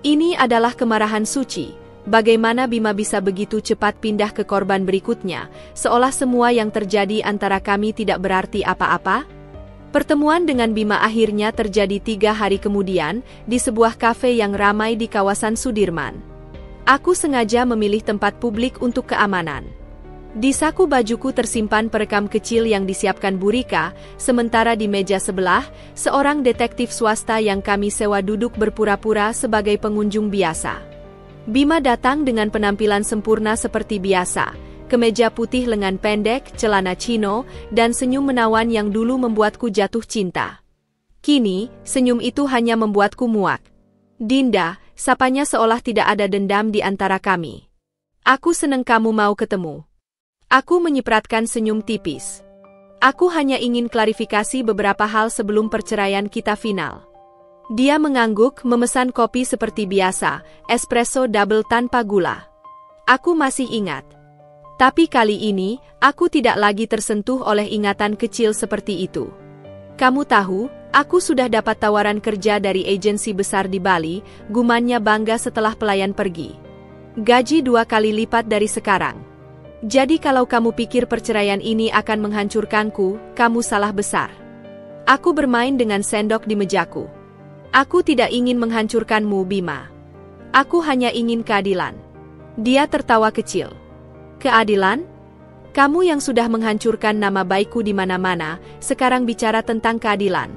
Ini adalah kemarahan suci. Bagaimana Bima bisa begitu cepat pindah ke korban berikutnya, seolah semua yang terjadi antara kami tidak berarti apa-apa? Pertemuan dengan Bima akhirnya terjadi 3 hari kemudian, di sebuah kafe yang ramai di kawasan Sudirman. Aku sengaja memilih tempat publik untuk keamanan. Di saku bajuku tersimpan perekam kecil yang disiapkan Burika, sementara di meja sebelah, seorang detektif swasta yang kami sewa duduk berpura-pura sebagai pengunjung biasa. Bima datang dengan penampilan sempurna seperti biasa. Kemeja putih lengan pendek, celana chino, dan senyum menawan yang dulu membuatku jatuh cinta. Kini, senyum itu hanya membuatku muak. Dinda, sapanya seolah tidak ada dendam di antara kami. Aku senang kamu mau ketemu. Aku menyipratkan senyum tipis. Aku hanya ingin klarifikasi beberapa hal sebelum perceraian kita final. Dia mengangguk, memesan kopi seperti biasa, espresso double tanpa gula. Aku masih ingat. Tapi kali ini, aku tidak lagi tersentuh oleh ingatan kecil seperti itu. Kamu tahu, aku sudah dapat tawaran kerja dari agensi besar di Bali, gumannya bangga setelah pelayan pergi. Gaji 2 kali lipat dari sekarang. Jadi kalau kamu pikir perceraian ini akan menghancurkanku, kamu salah besar. Aku bermain dengan sendok di mejaku. Aku tidak ingin menghancurkanmu, Bima. Aku hanya ingin keadilan. Dia tertawa kecil. Keadilan? Kamu yang sudah menghancurkan nama baikku di mana-mana, sekarang bicara tentang keadilan.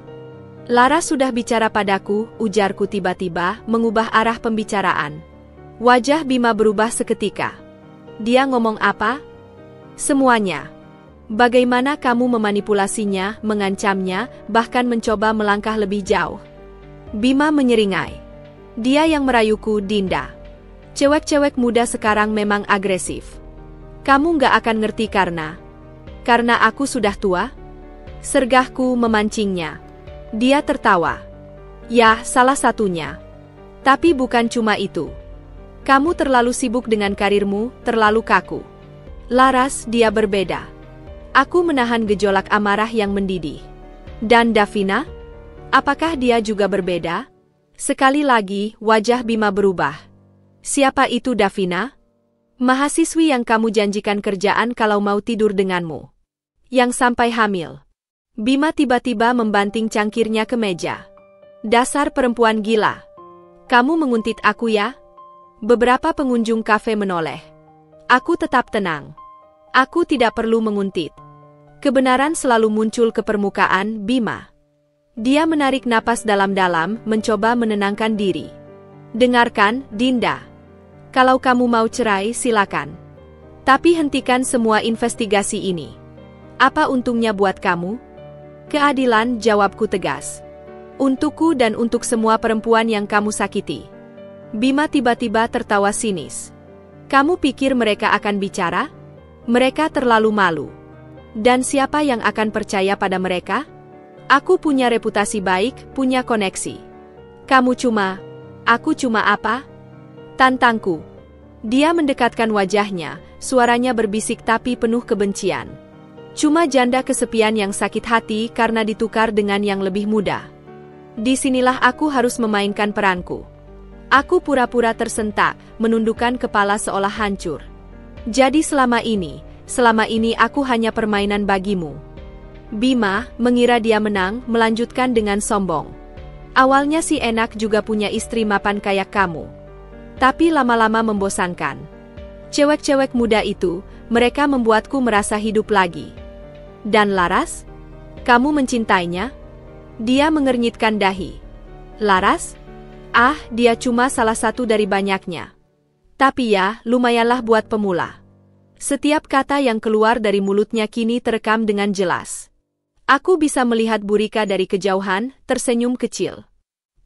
Lara sudah bicara padaku, ujarku tiba-tiba, mengubah arah pembicaraan. Wajah Bima berubah seketika. Dia ngomong apa? Semuanya. Bagaimana kamu memanipulasinya, mengancamnya, bahkan mencoba melangkah lebih jauh. Bima menyeringai. Dia yang merayuku, Dinda. Cewek-cewek muda sekarang memang agresif. Kamu nggak akan ngerti karena aku sudah tua? Sergahku memancingnya. Dia tertawa. Ya, salah satunya. Tapi bukan cuma itu. Kamu terlalu sibuk dengan karirmu, terlalu kaku. Laras, dia berbeda. Aku menahan gejolak amarah yang mendidih. Dan Davina? Apakah dia juga berbeda? Sekali lagi, wajah Bima berubah. Siapa itu Davina? Mahasiswi yang kamu janjikan kerjaan kalau mau tidur denganmu. Yang sampai hamil. Bima tiba-tiba membanting cangkirnya ke meja. Dasar perempuan gila. Kamu menguntit aku ya? Beberapa pengunjung kafe menoleh. Aku tetap tenang. Aku tidak perlu menguntit. Kebenaran selalu muncul ke permukaan, Bima. Dia menarik napas dalam-dalam, mencoba menenangkan diri. Dengarkan, Dinda. Kalau kamu mau cerai, silakan. Tapi hentikan semua investigasi ini. Apa untungnya buat kamu? Keadilan, jawabku tegas. Untukku dan untuk semua perempuan yang kamu sakiti. Bima tiba-tiba tertawa sinis. Kamu pikir mereka akan bicara? Mereka terlalu malu. Dan siapa yang akan percaya pada mereka? Aku punya reputasi baik, punya koneksi. Aku cuma apa? Tantangku. Dia mendekatkan wajahnya, suaranya berbisik tapi penuh kebencian. Cuma janda kesepian yang sakit hati karena ditukar dengan yang lebih muda. Disinilah aku harus memainkan peranku. Aku pura-pura tersentak, menundukkan kepala seolah hancur. Jadi selama ini aku hanya permainan bagimu. Bima mengira dia menang, melanjutkan dengan sombong. Awalnya sih enak juga punya istri mapan kayak kamu. Tapi lama-lama membosankan. Cewek-cewek muda itu, mereka membuatku merasa hidup lagi. Dan Laras? Kamu mencintainya? Dia mengernyitkan dahi. Laras? Ah, dia cuma salah satu dari banyaknya. Tapi ya, lumayanlah buat pemula. Setiap kata yang keluar dari mulutnya kini terekam dengan jelas. Aku bisa melihat Burika dari kejauhan, tersenyum kecil.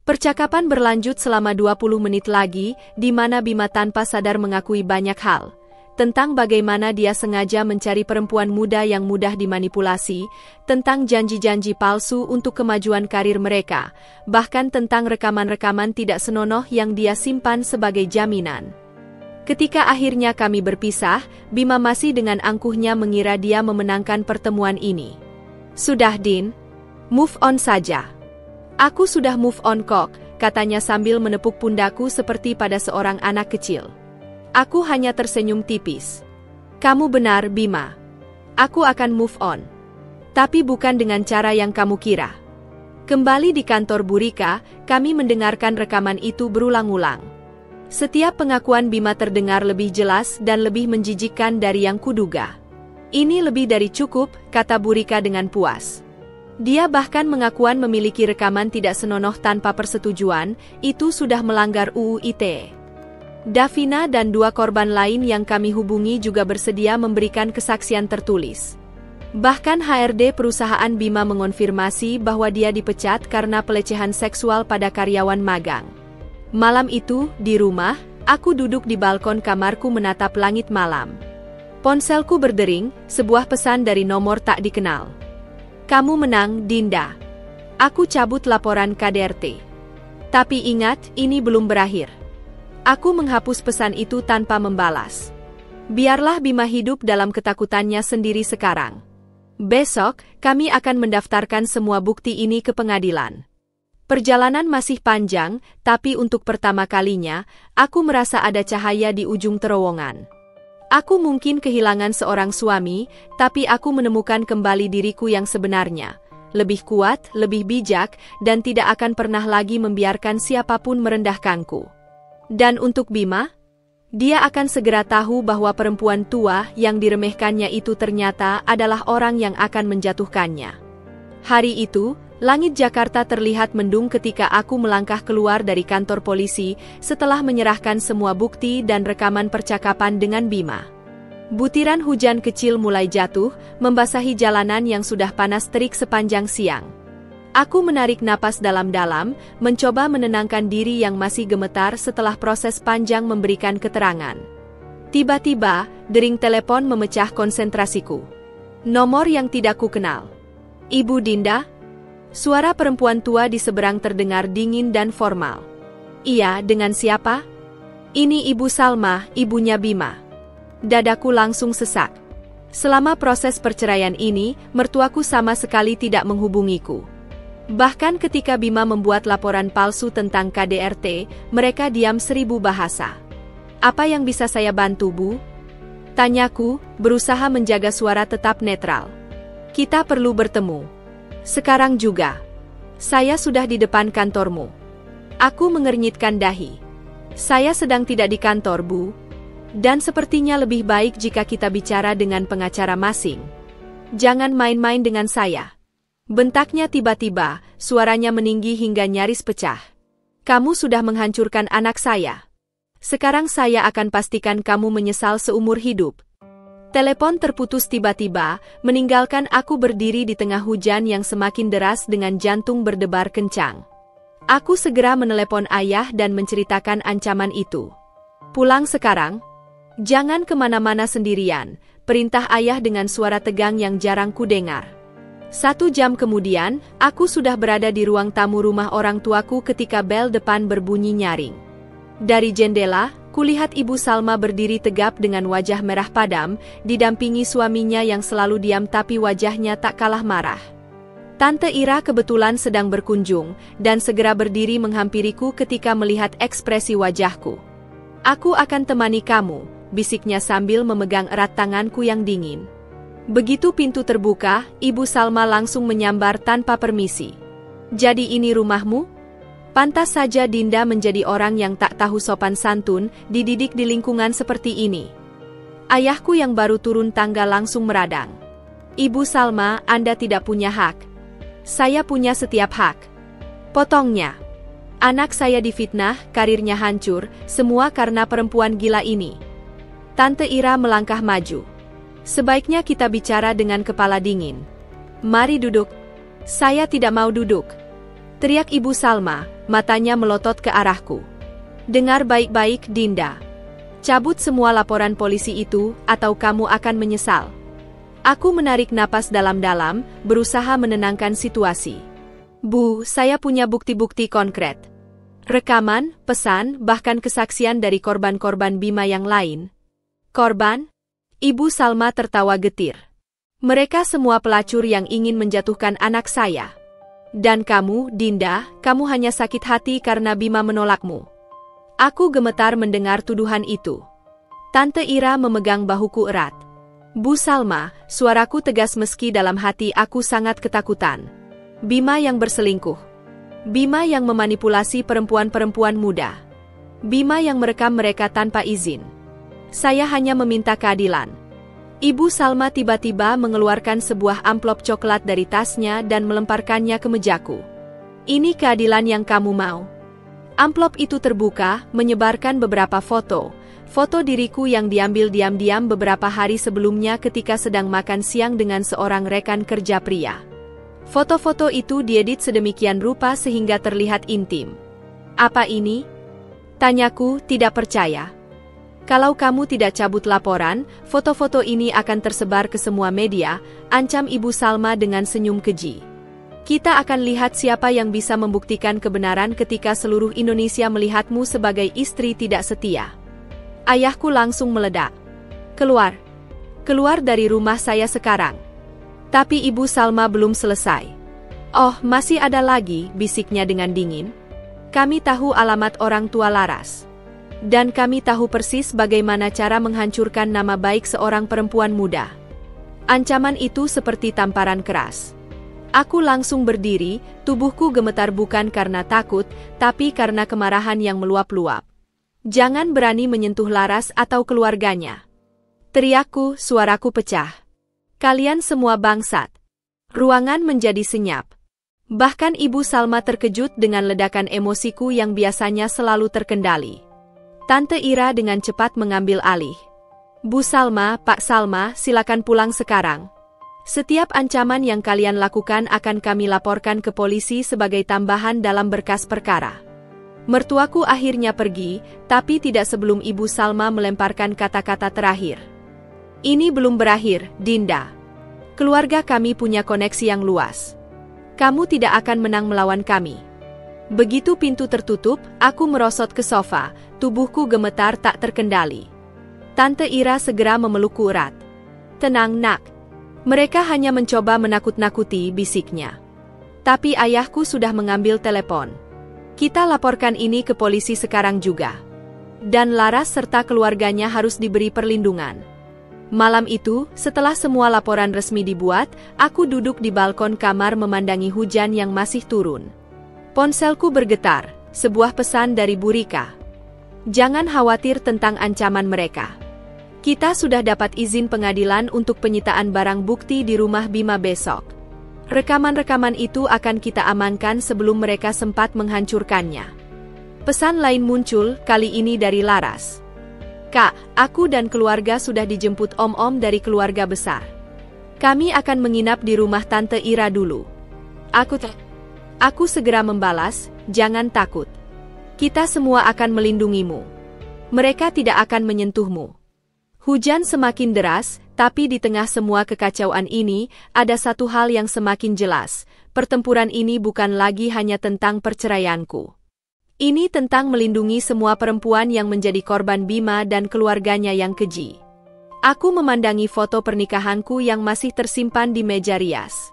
Percakapan berlanjut selama 20 menit lagi, di mana Bima tanpa sadar mengakui banyak hal. Tentang bagaimana dia sengaja mencari perempuan muda yang mudah dimanipulasi, tentang janji-janji palsu untuk kemajuan karir mereka, bahkan tentang rekaman-rekaman tidak senonoh yang dia simpan sebagai jaminan. Ketika akhirnya kami berpisah, Bima masih dengan angkuhnya mengira dia memenangkan pertemuan ini. Sudah Din, move on saja. Aku sudah move on kok, katanya sambil menepuk pundakku seperti pada seorang anak kecil. Aku hanya tersenyum tipis. Kamu benar, Bima. Aku akan move on. Tapi bukan dengan cara yang kamu kira. Kembali di kantor Burika, kami mendengarkan rekaman itu berulang-ulang. Setiap pengakuan Bima terdengar lebih jelas dan lebih menjijikkan dari yang kuduga. Ini lebih dari cukup, kata Burika dengan puas. Dia bahkan mengakuan memiliki rekaman tidak senonoh tanpa persetujuan, itu sudah melanggar UU ITE. Davina dan 2 korban lain yang kami hubungi juga bersedia memberikan kesaksian tertulis. Bahkan HRD perusahaan Bima mengonfirmasi bahwa dia dipecat karena pelecehan seksual pada karyawan magang. Malam itu, di rumah, aku duduk di balkon kamarku menatap langit malam. Ponselku berdering, sebuah pesan dari nomor tak dikenal. Kamu menang, Dinda. Aku cabut laporan KDRT. Tapi ingat, ini belum berakhir. Aku menghapus pesan itu tanpa membalas. Biarlah Bima hidup dalam ketakutannya sendiri sekarang. Besok, kami akan mendaftarkan semua bukti ini ke pengadilan. Perjalanan masih panjang, tapi untuk pertama kalinya, aku merasa ada cahaya di ujung terowongan. Aku mungkin kehilangan seorang suami, tapi aku menemukan kembali diriku yang sebenarnya. Lebih kuat, lebih bijak, dan tidak akan pernah lagi membiarkan siapapun merendahkanku. Dan untuk Bima, dia akan segera tahu bahwa perempuan tua yang diremehkannya itu ternyata adalah orang yang akan menjatuhkannya. Hari itu, langit Jakarta terlihat mendung ketika aku melangkah keluar dari kantor polisi setelah menyerahkan semua bukti dan rekaman percakapan dengan Bima. Butiran hujan kecil mulai jatuh, membasahi jalanan yang sudah panas terik sepanjang siang. Aku menarik napas dalam-dalam, mencoba menenangkan diri yang masih gemetar setelah proses panjang memberikan keterangan. Tiba-tiba, dering telepon memecah konsentrasiku. Nomor yang tidak kukenal. Ibu Dinda? Suara perempuan tua di seberang terdengar dingin dan formal. Iya, dengan siapa? Ini Ibu Salma, ibunya Bima. Dadaku langsung sesak. Selama proses perceraian ini, mertuaku sama sekali tidak menghubungiku. Bahkan ketika Bima membuat laporan palsu tentang KDRT, mereka diam 1000 bahasa. Apa yang bisa saya bantu, Bu? Tanyaku, berusaha menjaga suara tetap netral. Kita perlu bertemu. Sekarang juga. Saya sudah di depan kantormu. Aku mengernyitkan dahi. Saya sedang tidak di kantor, Bu. Dan sepertinya lebih baik jika kita bicara dengan pengacara masing. Jangan main-main dengan saya. Bentaknya tiba-tiba, suaranya meninggi hingga nyaris pecah. Kamu sudah menghancurkan anak saya. Sekarang saya akan pastikan kamu menyesal seumur hidup. Telepon terputus tiba-tiba, meninggalkan aku berdiri di tengah hujan yang semakin deras dengan jantung berdebar kencang. Aku segera menelepon ayah dan menceritakan ancaman itu. Pulang sekarang. Jangan kemana-mana sendirian, perintah ayah dengan suara tegang yang jarang kudengar. 1 jam kemudian, aku sudah berada di ruang tamu rumah orang tuaku ketika bel depan berbunyi nyaring. Dari jendela, kulihat Ibu Salma berdiri tegap dengan wajah merah padam, didampingi suaminya yang selalu diam tapi wajahnya tak kalah marah. Tante Ira kebetulan sedang berkunjung, dan segera berdiri menghampiriku ketika melihat ekspresi wajahku. Aku akan temani kamu, bisiknya sambil memegang erat tanganku yang dingin. Begitu pintu terbuka, Ibu Salma langsung menyambar tanpa permisi. Jadi ini rumahmu? Pantas saja Dinda menjadi orang yang tak tahu sopan santun, dididik di lingkungan seperti ini. Ayahku yang baru turun tangga langsung meradang. Ibu Salma, Anda tidak punya hak. Saya punya setiap hak. Potongnya. Anak saya difitnah, karirnya hancur, semua karena perempuan gila ini. Tante Ira melangkah maju. Sebaiknya kita bicara dengan kepala dingin. Mari duduk. Saya tidak mau duduk. Teriak Ibu Salma, matanya melotot ke arahku. Dengar baik-baik, Dinda. Cabut semua laporan polisi itu, atau kamu akan menyesal. Aku menarik napas dalam-dalam, berusaha menenangkan situasi. Bu, saya punya bukti-bukti konkret. Rekaman, pesan, bahkan kesaksian dari korban-korban Bima yang lain. Korban? Ibu Salma tertawa getir. Mereka semua pelacur yang ingin menjatuhkan anak saya. Dan kamu, Dinda, kamu hanya sakit hati karena Bima menolakmu. Aku gemetar mendengar tuduhan itu. Tante Ira memegang bahuku erat. Bu Salma, suaraku tegas meski dalam hati aku sangat ketakutan. Bima yang berselingkuh. Bima yang memanipulasi perempuan-perempuan muda. Bima yang merekam mereka tanpa izin. Saya hanya meminta keadilan. Ibu Salma tiba-tiba mengeluarkan sebuah amplop coklat dari tasnya dan melemparkannya ke mejaku. Ini keadilan yang kamu mau. Amplop itu terbuka, menyebarkan beberapa foto. Foto diriku yang diambil diam-diam beberapa hari sebelumnya ketika sedang makan siang dengan seorang rekan kerja pria. Foto-foto itu diedit sedemikian rupa sehingga terlihat intim. Apa ini? Tanyaku, tidak percaya. Kalau kamu tidak cabut laporan, foto-foto ini akan tersebar ke semua media, ancam Ibu Salma dengan senyum keji. Kita akan lihat siapa yang bisa membuktikan kebenaran ketika seluruh Indonesia melihatmu sebagai istri tidak setia. Ayahku langsung meledak. Keluar. Keluar dari rumah saya sekarang. Tapi Ibu Salma belum selesai. Oh, masih ada lagi, bisiknya dengan dingin. Kami tahu alamat orang tua Laras. Dan kami tahu persis bagaimana cara menghancurkan nama baik seorang perempuan muda. Ancaman itu seperti tamparan keras. Aku langsung berdiri, tubuhku gemetar bukan karena takut, tapi karena kemarahan yang meluap-luap. Jangan berani menyentuh Laras atau keluarganya. Teriakku, suaraku pecah. Kalian semua bangsat. Ruangan menjadi senyap. Bahkan Ibu Salma terkejut dengan ledakan emosiku yang biasanya selalu terkendali. Tante Ira dengan cepat mengambil alih. Bu Salma, Pak Salma, silakan pulang sekarang. Setiap ancaman yang kalian lakukan akan kami laporkan ke polisi sebagai tambahan dalam berkas perkara. Mertuaku akhirnya pergi, tapi tidak sebelum Ibu Salma melemparkan kata-kata terakhir. Ini belum berakhir, Dinda. Keluarga kami punya koneksi yang luas. Kamu tidak akan menang melawan kami. Begitu pintu tertutup, aku merosot ke sofa, tubuhku gemetar tak terkendali. Tante Ira segera memelukku erat. Tenang, nak. Mereka hanya mencoba menakut-nakuti, bisiknya. Tapi ayahku sudah mengambil telepon. Kita laporkan ini ke polisi sekarang juga. Dan Laras serta keluarganya harus diberi perlindungan. Malam itu, setelah semua laporan resmi dibuat, aku duduk di balkon kamar memandangi hujan yang masih turun. Ponselku bergetar, sebuah pesan dari Bu Rika. Jangan khawatir tentang ancaman mereka. Kita sudah dapat izin pengadilan untuk penyitaan barang bukti di rumah Bima besok. Rekaman-rekaman itu akan kita amankan sebelum mereka sempat menghancurkannya. Pesan lain muncul, kali ini dari Laras. Kak, aku dan keluarga sudah dijemput om-om dari keluarga besar. Kami akan menginap di rumah Tante Ira dulu. Aku segera membalas, jangan takut. Kita semua akan melindungimu. Mereka tidak akan menyentuhmu. Hujan semakin deras, tapi di tengah semua kekacauan ini, ada satu hal yang semakin jelas. Pertempuran ini bukan lagi hanya tentang perceraianku. Ini tentang melindungi semua perempuan yang menjadi korban Bima dan keluarganya yang keji. Aku memandangi foto pernikahanku yang masih tersimpan di meja rias.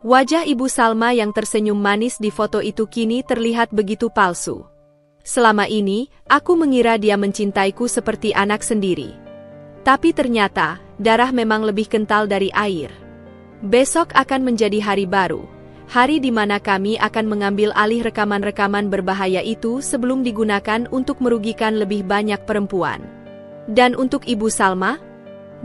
Wajah Ibu Salma yang tersenyum manis di foto itu kini terlihat begitu palsu. Selama ini, aku mengira dia mencintaiku seperti anak sendiri. Tapi ternyata, darah memang lebih kental dari air. Besok akan menjadi hari baru. Hari di mana kami akan mengambil alih rekaman-rekaman berbahaya itu sebelum digunakan untuk merugikan lebih banyak perempuan. Dan untuk Ibu Salma,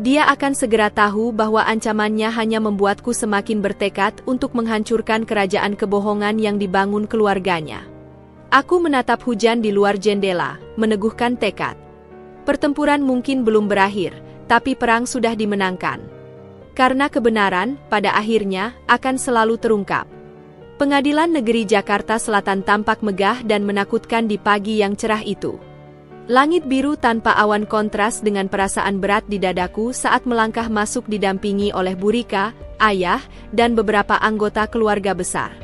dia akan segera tahu bahwa ancamannya hanya membuatku semakin bertekad untuk menghancurkan kerajaan kebohongan yang dibangun keluarganya. Aku menatap hujan di luar jendela, meneguhkan tekad. Pertempuran mungkin belum berakhir, tapi perang sudah dimenangkan. Karena kebenaran, pada akhirnya, akan selalu terungkap. Pengadilan Negeri Jakarta Selatan tampak megah dan menakutkan di pagi yang cerah itu. Langit biru tanpa awan kontras dengan perasaan berat di dadaku saat melangkah masuk didampingi oleh Bu Rika, ayah, dan beberapa anggota keluarga besar.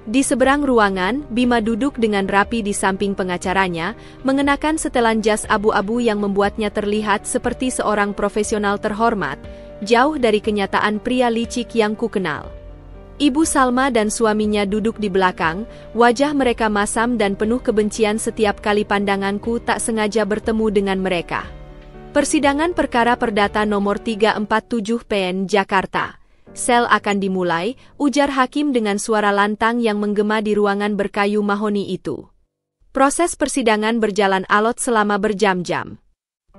Di seberang ruangan, Bima duduk dengan rapi di samping pengacaranya, mengenakan setelan jas abu-abu yang membuatnya terlihat seperti seorang profesional terhormat, jauh dari kenyataan pria licik yang kukenal. Ibu Salma dan suaminya duduk di belakang, wajah mereka masam dan penuh kebencian setiap kali pandanganku tak sengaja bertemu dengan mereka. Persidangan perkara perdata nomor 347 PN Jakarta. Sel akan dimulai, ujar hakim dengan suara lantang yang menggema di ruangan berkayu mahoni itu. Proses persidangan berjalan alot selama berjam-jam.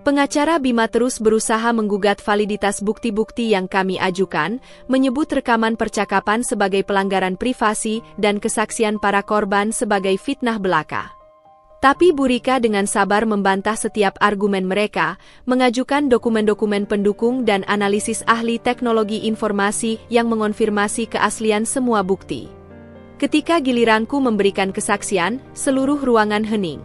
Pengacara Bima terus berusaha menggugat validitas bukti-bukti yang kami ajukan, menyebut rekaman percakapan sebagai pelanggaran privasi dan kesaksian para korban sebagai fitnah belaka. Tapi Bu Rika dengan sabar membantah setiap argumen mereka, mengajukan dokumen-dokumen pendukung dan analisis ahli teknologi informasi yang mengonfirmasi keaslian semua bukti. Ketika giliranku memberikan kesaksian, seluruh ruangan hening.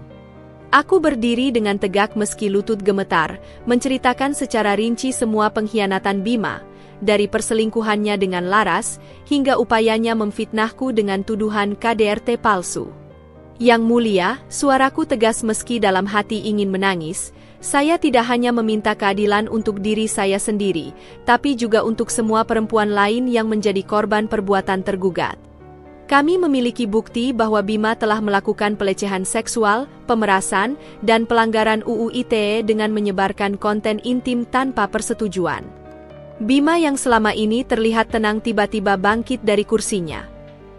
Aku berdiri dengan tegak meski lutut gemetar, menceritakan secara rinci semua pengkhianatan Bima, dari perselingkuhannya dengan Laras, hingga upayanya memfitnahku dengan tuduhan KDRT palsu. Yang mulia, suaraku tegas meski dalam hati ingin menangis. Saya tidak hanya meminta keadilan untuk diri saya sendiri, tapi juga untuk semua perempuan lain yang menjadi korban perbuatan tergugat. Kami memiliki bukti bahwa Bima telah melakukan pelecehan seksual, pemerasan, dan pelanggaran UU ITE dengan menyebarkan konten intim tanpa persetujuan. Bima yang selama ini terlihat tenang tiba-tiba bangkit dari kursinya.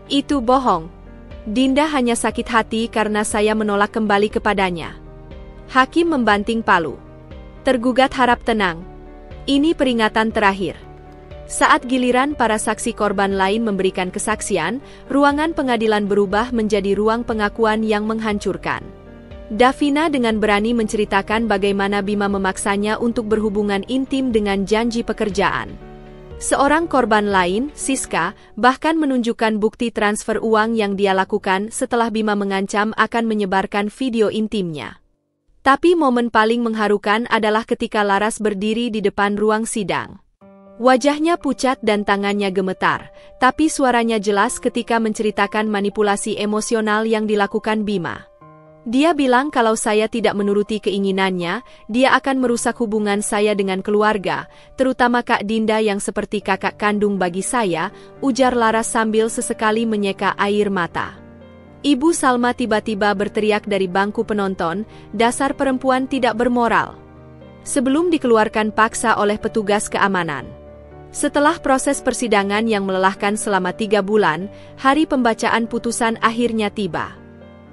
Itu bohong. Dinda hanya sakit hati karena saya menolak kembali kepadanya. Hakim membanting palu. Tergugat harap tenang. Ini peringatan terakhir. Saat giliran para saksi korban lain memberikan kesaksian, ruangan pengadilan berubah menjadi ruang pengakuan yang menghancurkan. Davina dengan berani menceritakan bagaimana Bima memaksanya untuk berhubungan intim dengan janji pekerjaan. Seorang korban lain, Siska, bahkan menunjukkan bukti transfer uang yang dia lakukan setelah Bima mengancam akan menyebarkan video intimnya. Tapi momen paling mengharukan adalah ketika Laras berdiri di depan ruang sidang. Wajahnya pucat dan tangannya gemetar, tapi suaranya jelas ketika menceritakan manipulasi emosional yang dilakukan Bima. Dia bilang kalau saya tidak menuruti keinginannya, dia akan merusak hubungan saya dengan keluarga, terutama Kak Dinda yang seperti kakak kandung bagi saya, ujar Laras sambil sesekali menyeka air mata. Ibu Salma tiba-tiba berteriak dari bangku penonton, dasar perempuan tidak bermoral. Sebelum dikeluarkan paksa oleh petugas keamanan. Setelah proses persidangan yang melelahkan selama 3 bulan, hari pembacaan putusan akhirnya tiba.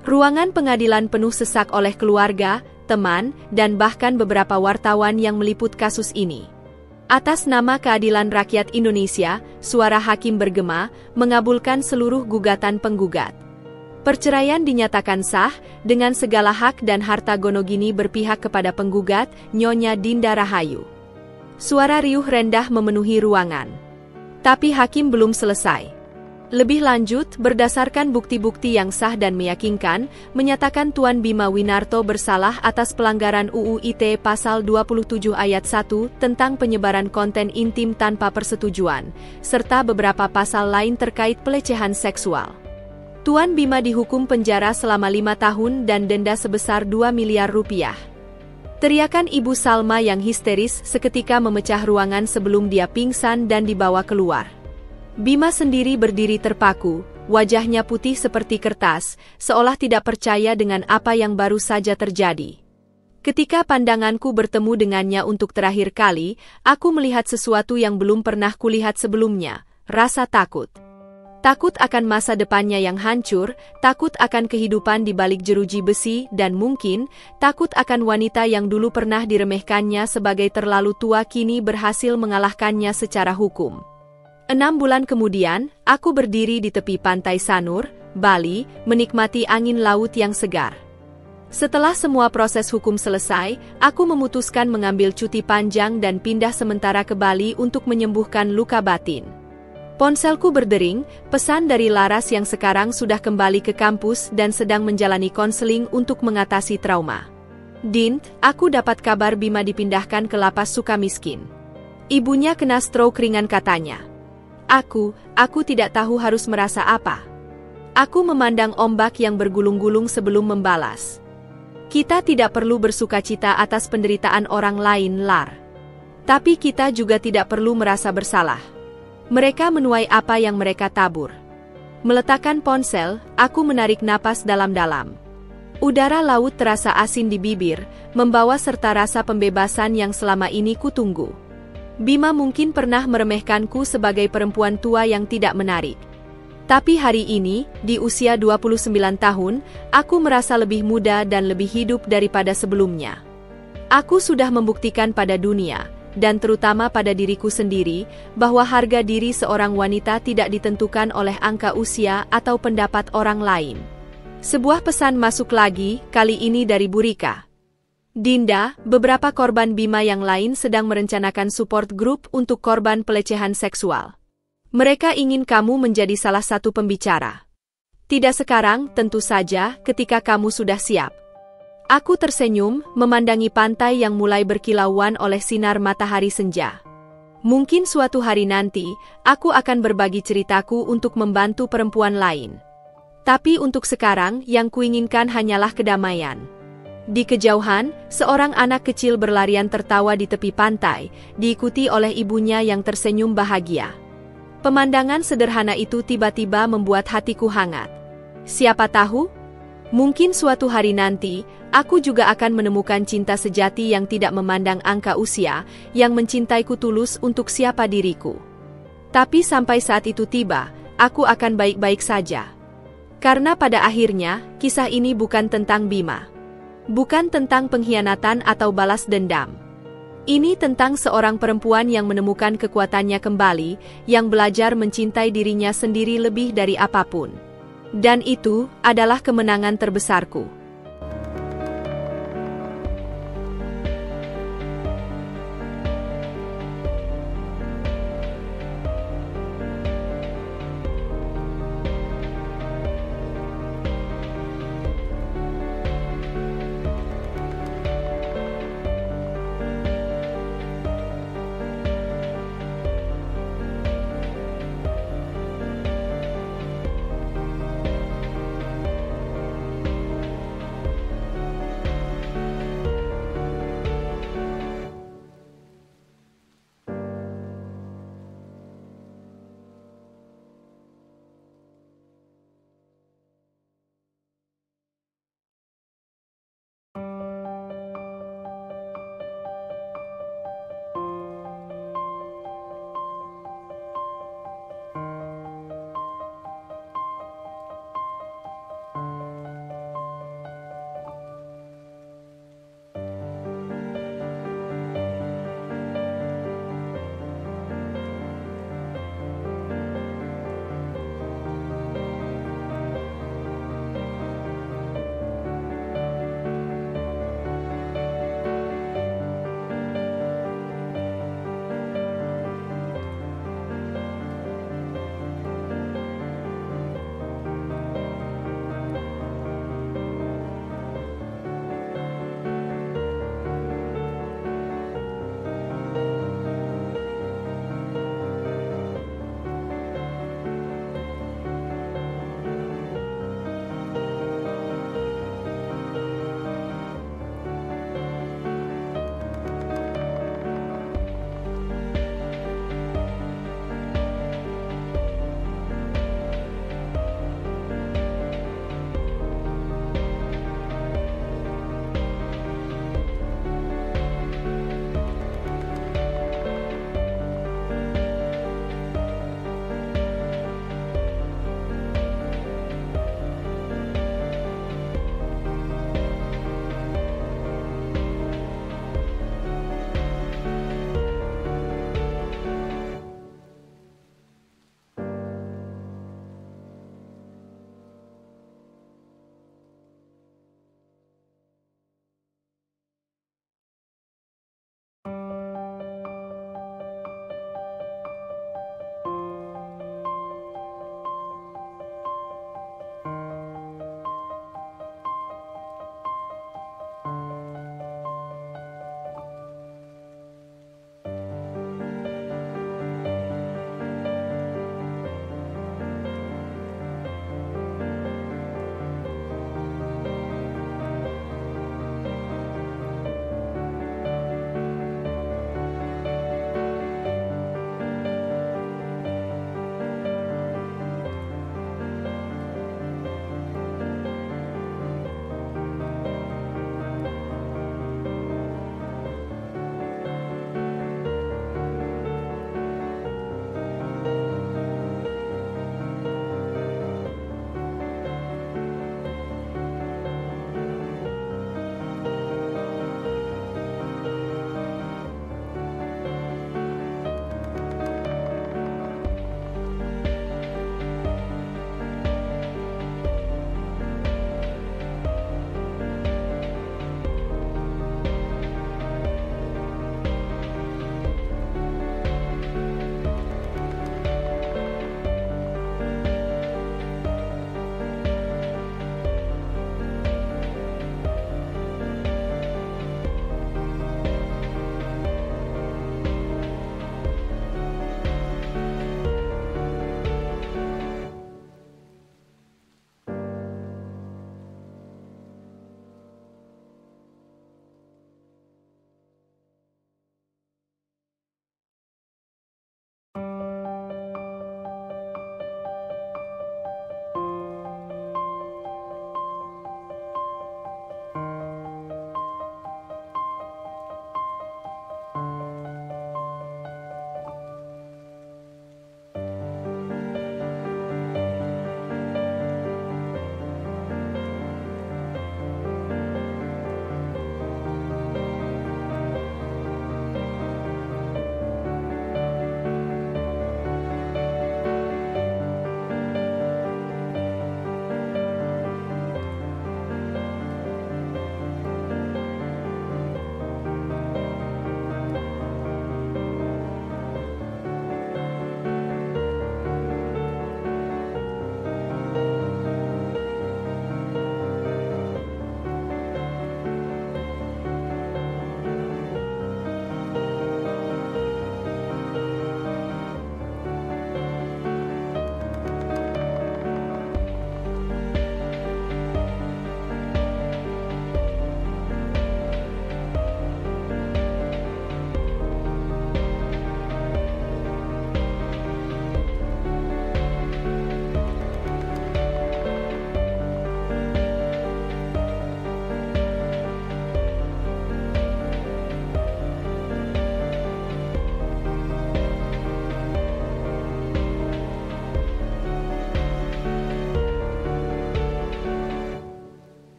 Ruangan pengadilan penuh sesak oleh keluarga, teman, dan bahkan beberapa wartawan yang meliput kasus ini. Atas nama keadilan rakyat Indonesia, suara hakim bergema, mengabulkan seluruh gugatan penggugat. Perceraian dinyatakan sah, dengan segala hak dan harta Gonogini berpihak kepada penggugat, Nyonya Dinda Rahayu. Suara riuh rendah memenuhi ruangan. Tapi hakim belum selesai. Lebih lanjut, berdasarkan bukti-bukti yang sah dan meyakinkan, menyatakan Tuan Bima Winarto bersalah atas pelanggaran UU ITE Pasal 27 Ayat 1 tentang penyebaran konten intim tanpa persetujuan, serta beberapa pasal lain terkait pelecehan seksual. Tuan Bima dihukum penjara selama 5 tahun dan denda sebesar 2 miliar rupiah. Teriakan Ibu Salma yang histeris seketika memecah ruangan sebelum dia pingsan dan dibawa keluar. Bima sendiri berdiri terpaku, wajahnya putih seperti kertas, seolah tidak percaya dengan apa yang baru saja terjadi. Ketika pandanganku bertemu dengannya untuk terakhir kali, aku melihat sesuatu yang belum pernah kulihat sebelumnya, rasa takut. Takut akan masa depannya yang hancur, takut akan kehidupan di balik jeruji besi, dan mungkin, takut akan wanita yang dulu pernah diremehkannya sebagai terlalu tua kini berhasil mengalahkannya secara hukum. 6 bulan kemudian, aku berdiri di tepi pantai Sanur, Bali, menikmati angin laut yang segar. Setelah semua proses hukum selesai, aku memutuskan mengambil cuti panjang dan pindah sementara ke Bali untuk menyembuhkan luka batin. Ponselku berdering, pesan dari Laras yang sekarang sudah kembali ke kampus dan sedang menjalani konseling untuk mengatasi trauma. Dint, aku dapat kabar Bima dipindahkan ke lapas Sukamiskin. Ibunya kena stroke ringan katanya. Aku tidak tahu harus merasa apa. Aku memandang ombak yang bergulung-gulung sebelum membalas. Kita tidak perlu bersukacita atas penderitaan orang lain, Lar. Tapi kita juga tidak perlu merasa bersalah. Mereka menuai apa yang mereka tabur. Meletakkan ponsel, aku menarik napas dalam-dalam. Udara laut terasa asin di bibir, membawa serta rasa pembebasan yang selama ini kutunggu. Bima mungkin pernah meremehkanku sebagai perempuan tua yang tidak menarik. Tapi hari ini, di usia 29 tahun, aku merasa lebih muda dan lebih hidup daripada sebelumnya. Aku sudah membuktikan pada dunia, dan terutama pada diriku sendiri, bahwa harga diri seorang wanita tidak ditentukan oleh angka usia atau pendapat orang lain. Sebuah pesan masuk lagi, kali ini dari Burika. Dinda, beberapa korban Bima yang lain sedang merencanakan support group untuk korban pelecehan seksual. Mereka ingin kamu menjadi salah satu pembicara. Tidak sekarang, tentu saja, ketika kamu sudah siap. Aku tersenyum, memandangi pantai yang mulai berkilauan oleh sinar matahari senja. Mungkin suatu hari nanti, aku akan berbagi ceritaku untuk membantu perempuan lain. Tapi untuk sekarang, yang kuinginkan hanyalah kedamaian. Di kejauhan, seorang anak kecil berlarian tertawa di tepi pantai, diikuti oleh ibunya yang tersenyum bahagia. Pemandangan sederhana itu tiba-tiba membuat hatiku hangat. Siapa tahu? Mungkin suatu hari nanti, aku juga akan menemukan cinta sejati yang tidak memandang angka usia, yang mencintaiku tulus untuk siapa diriku. Tapi sampai saat itu tiba, aku akan baik-baik saja. Karena pada akhirnya, kisah ini bukan tentang Bima. Bukan tentang pengkhianatan atau balas dendam. Ini tentang seorang perempuan yang menemukan kekuatannya kembali, yang belajar mencintai dirinya sendiri lebih dari apapun. Dan itu adalah kemenangan terbesarku.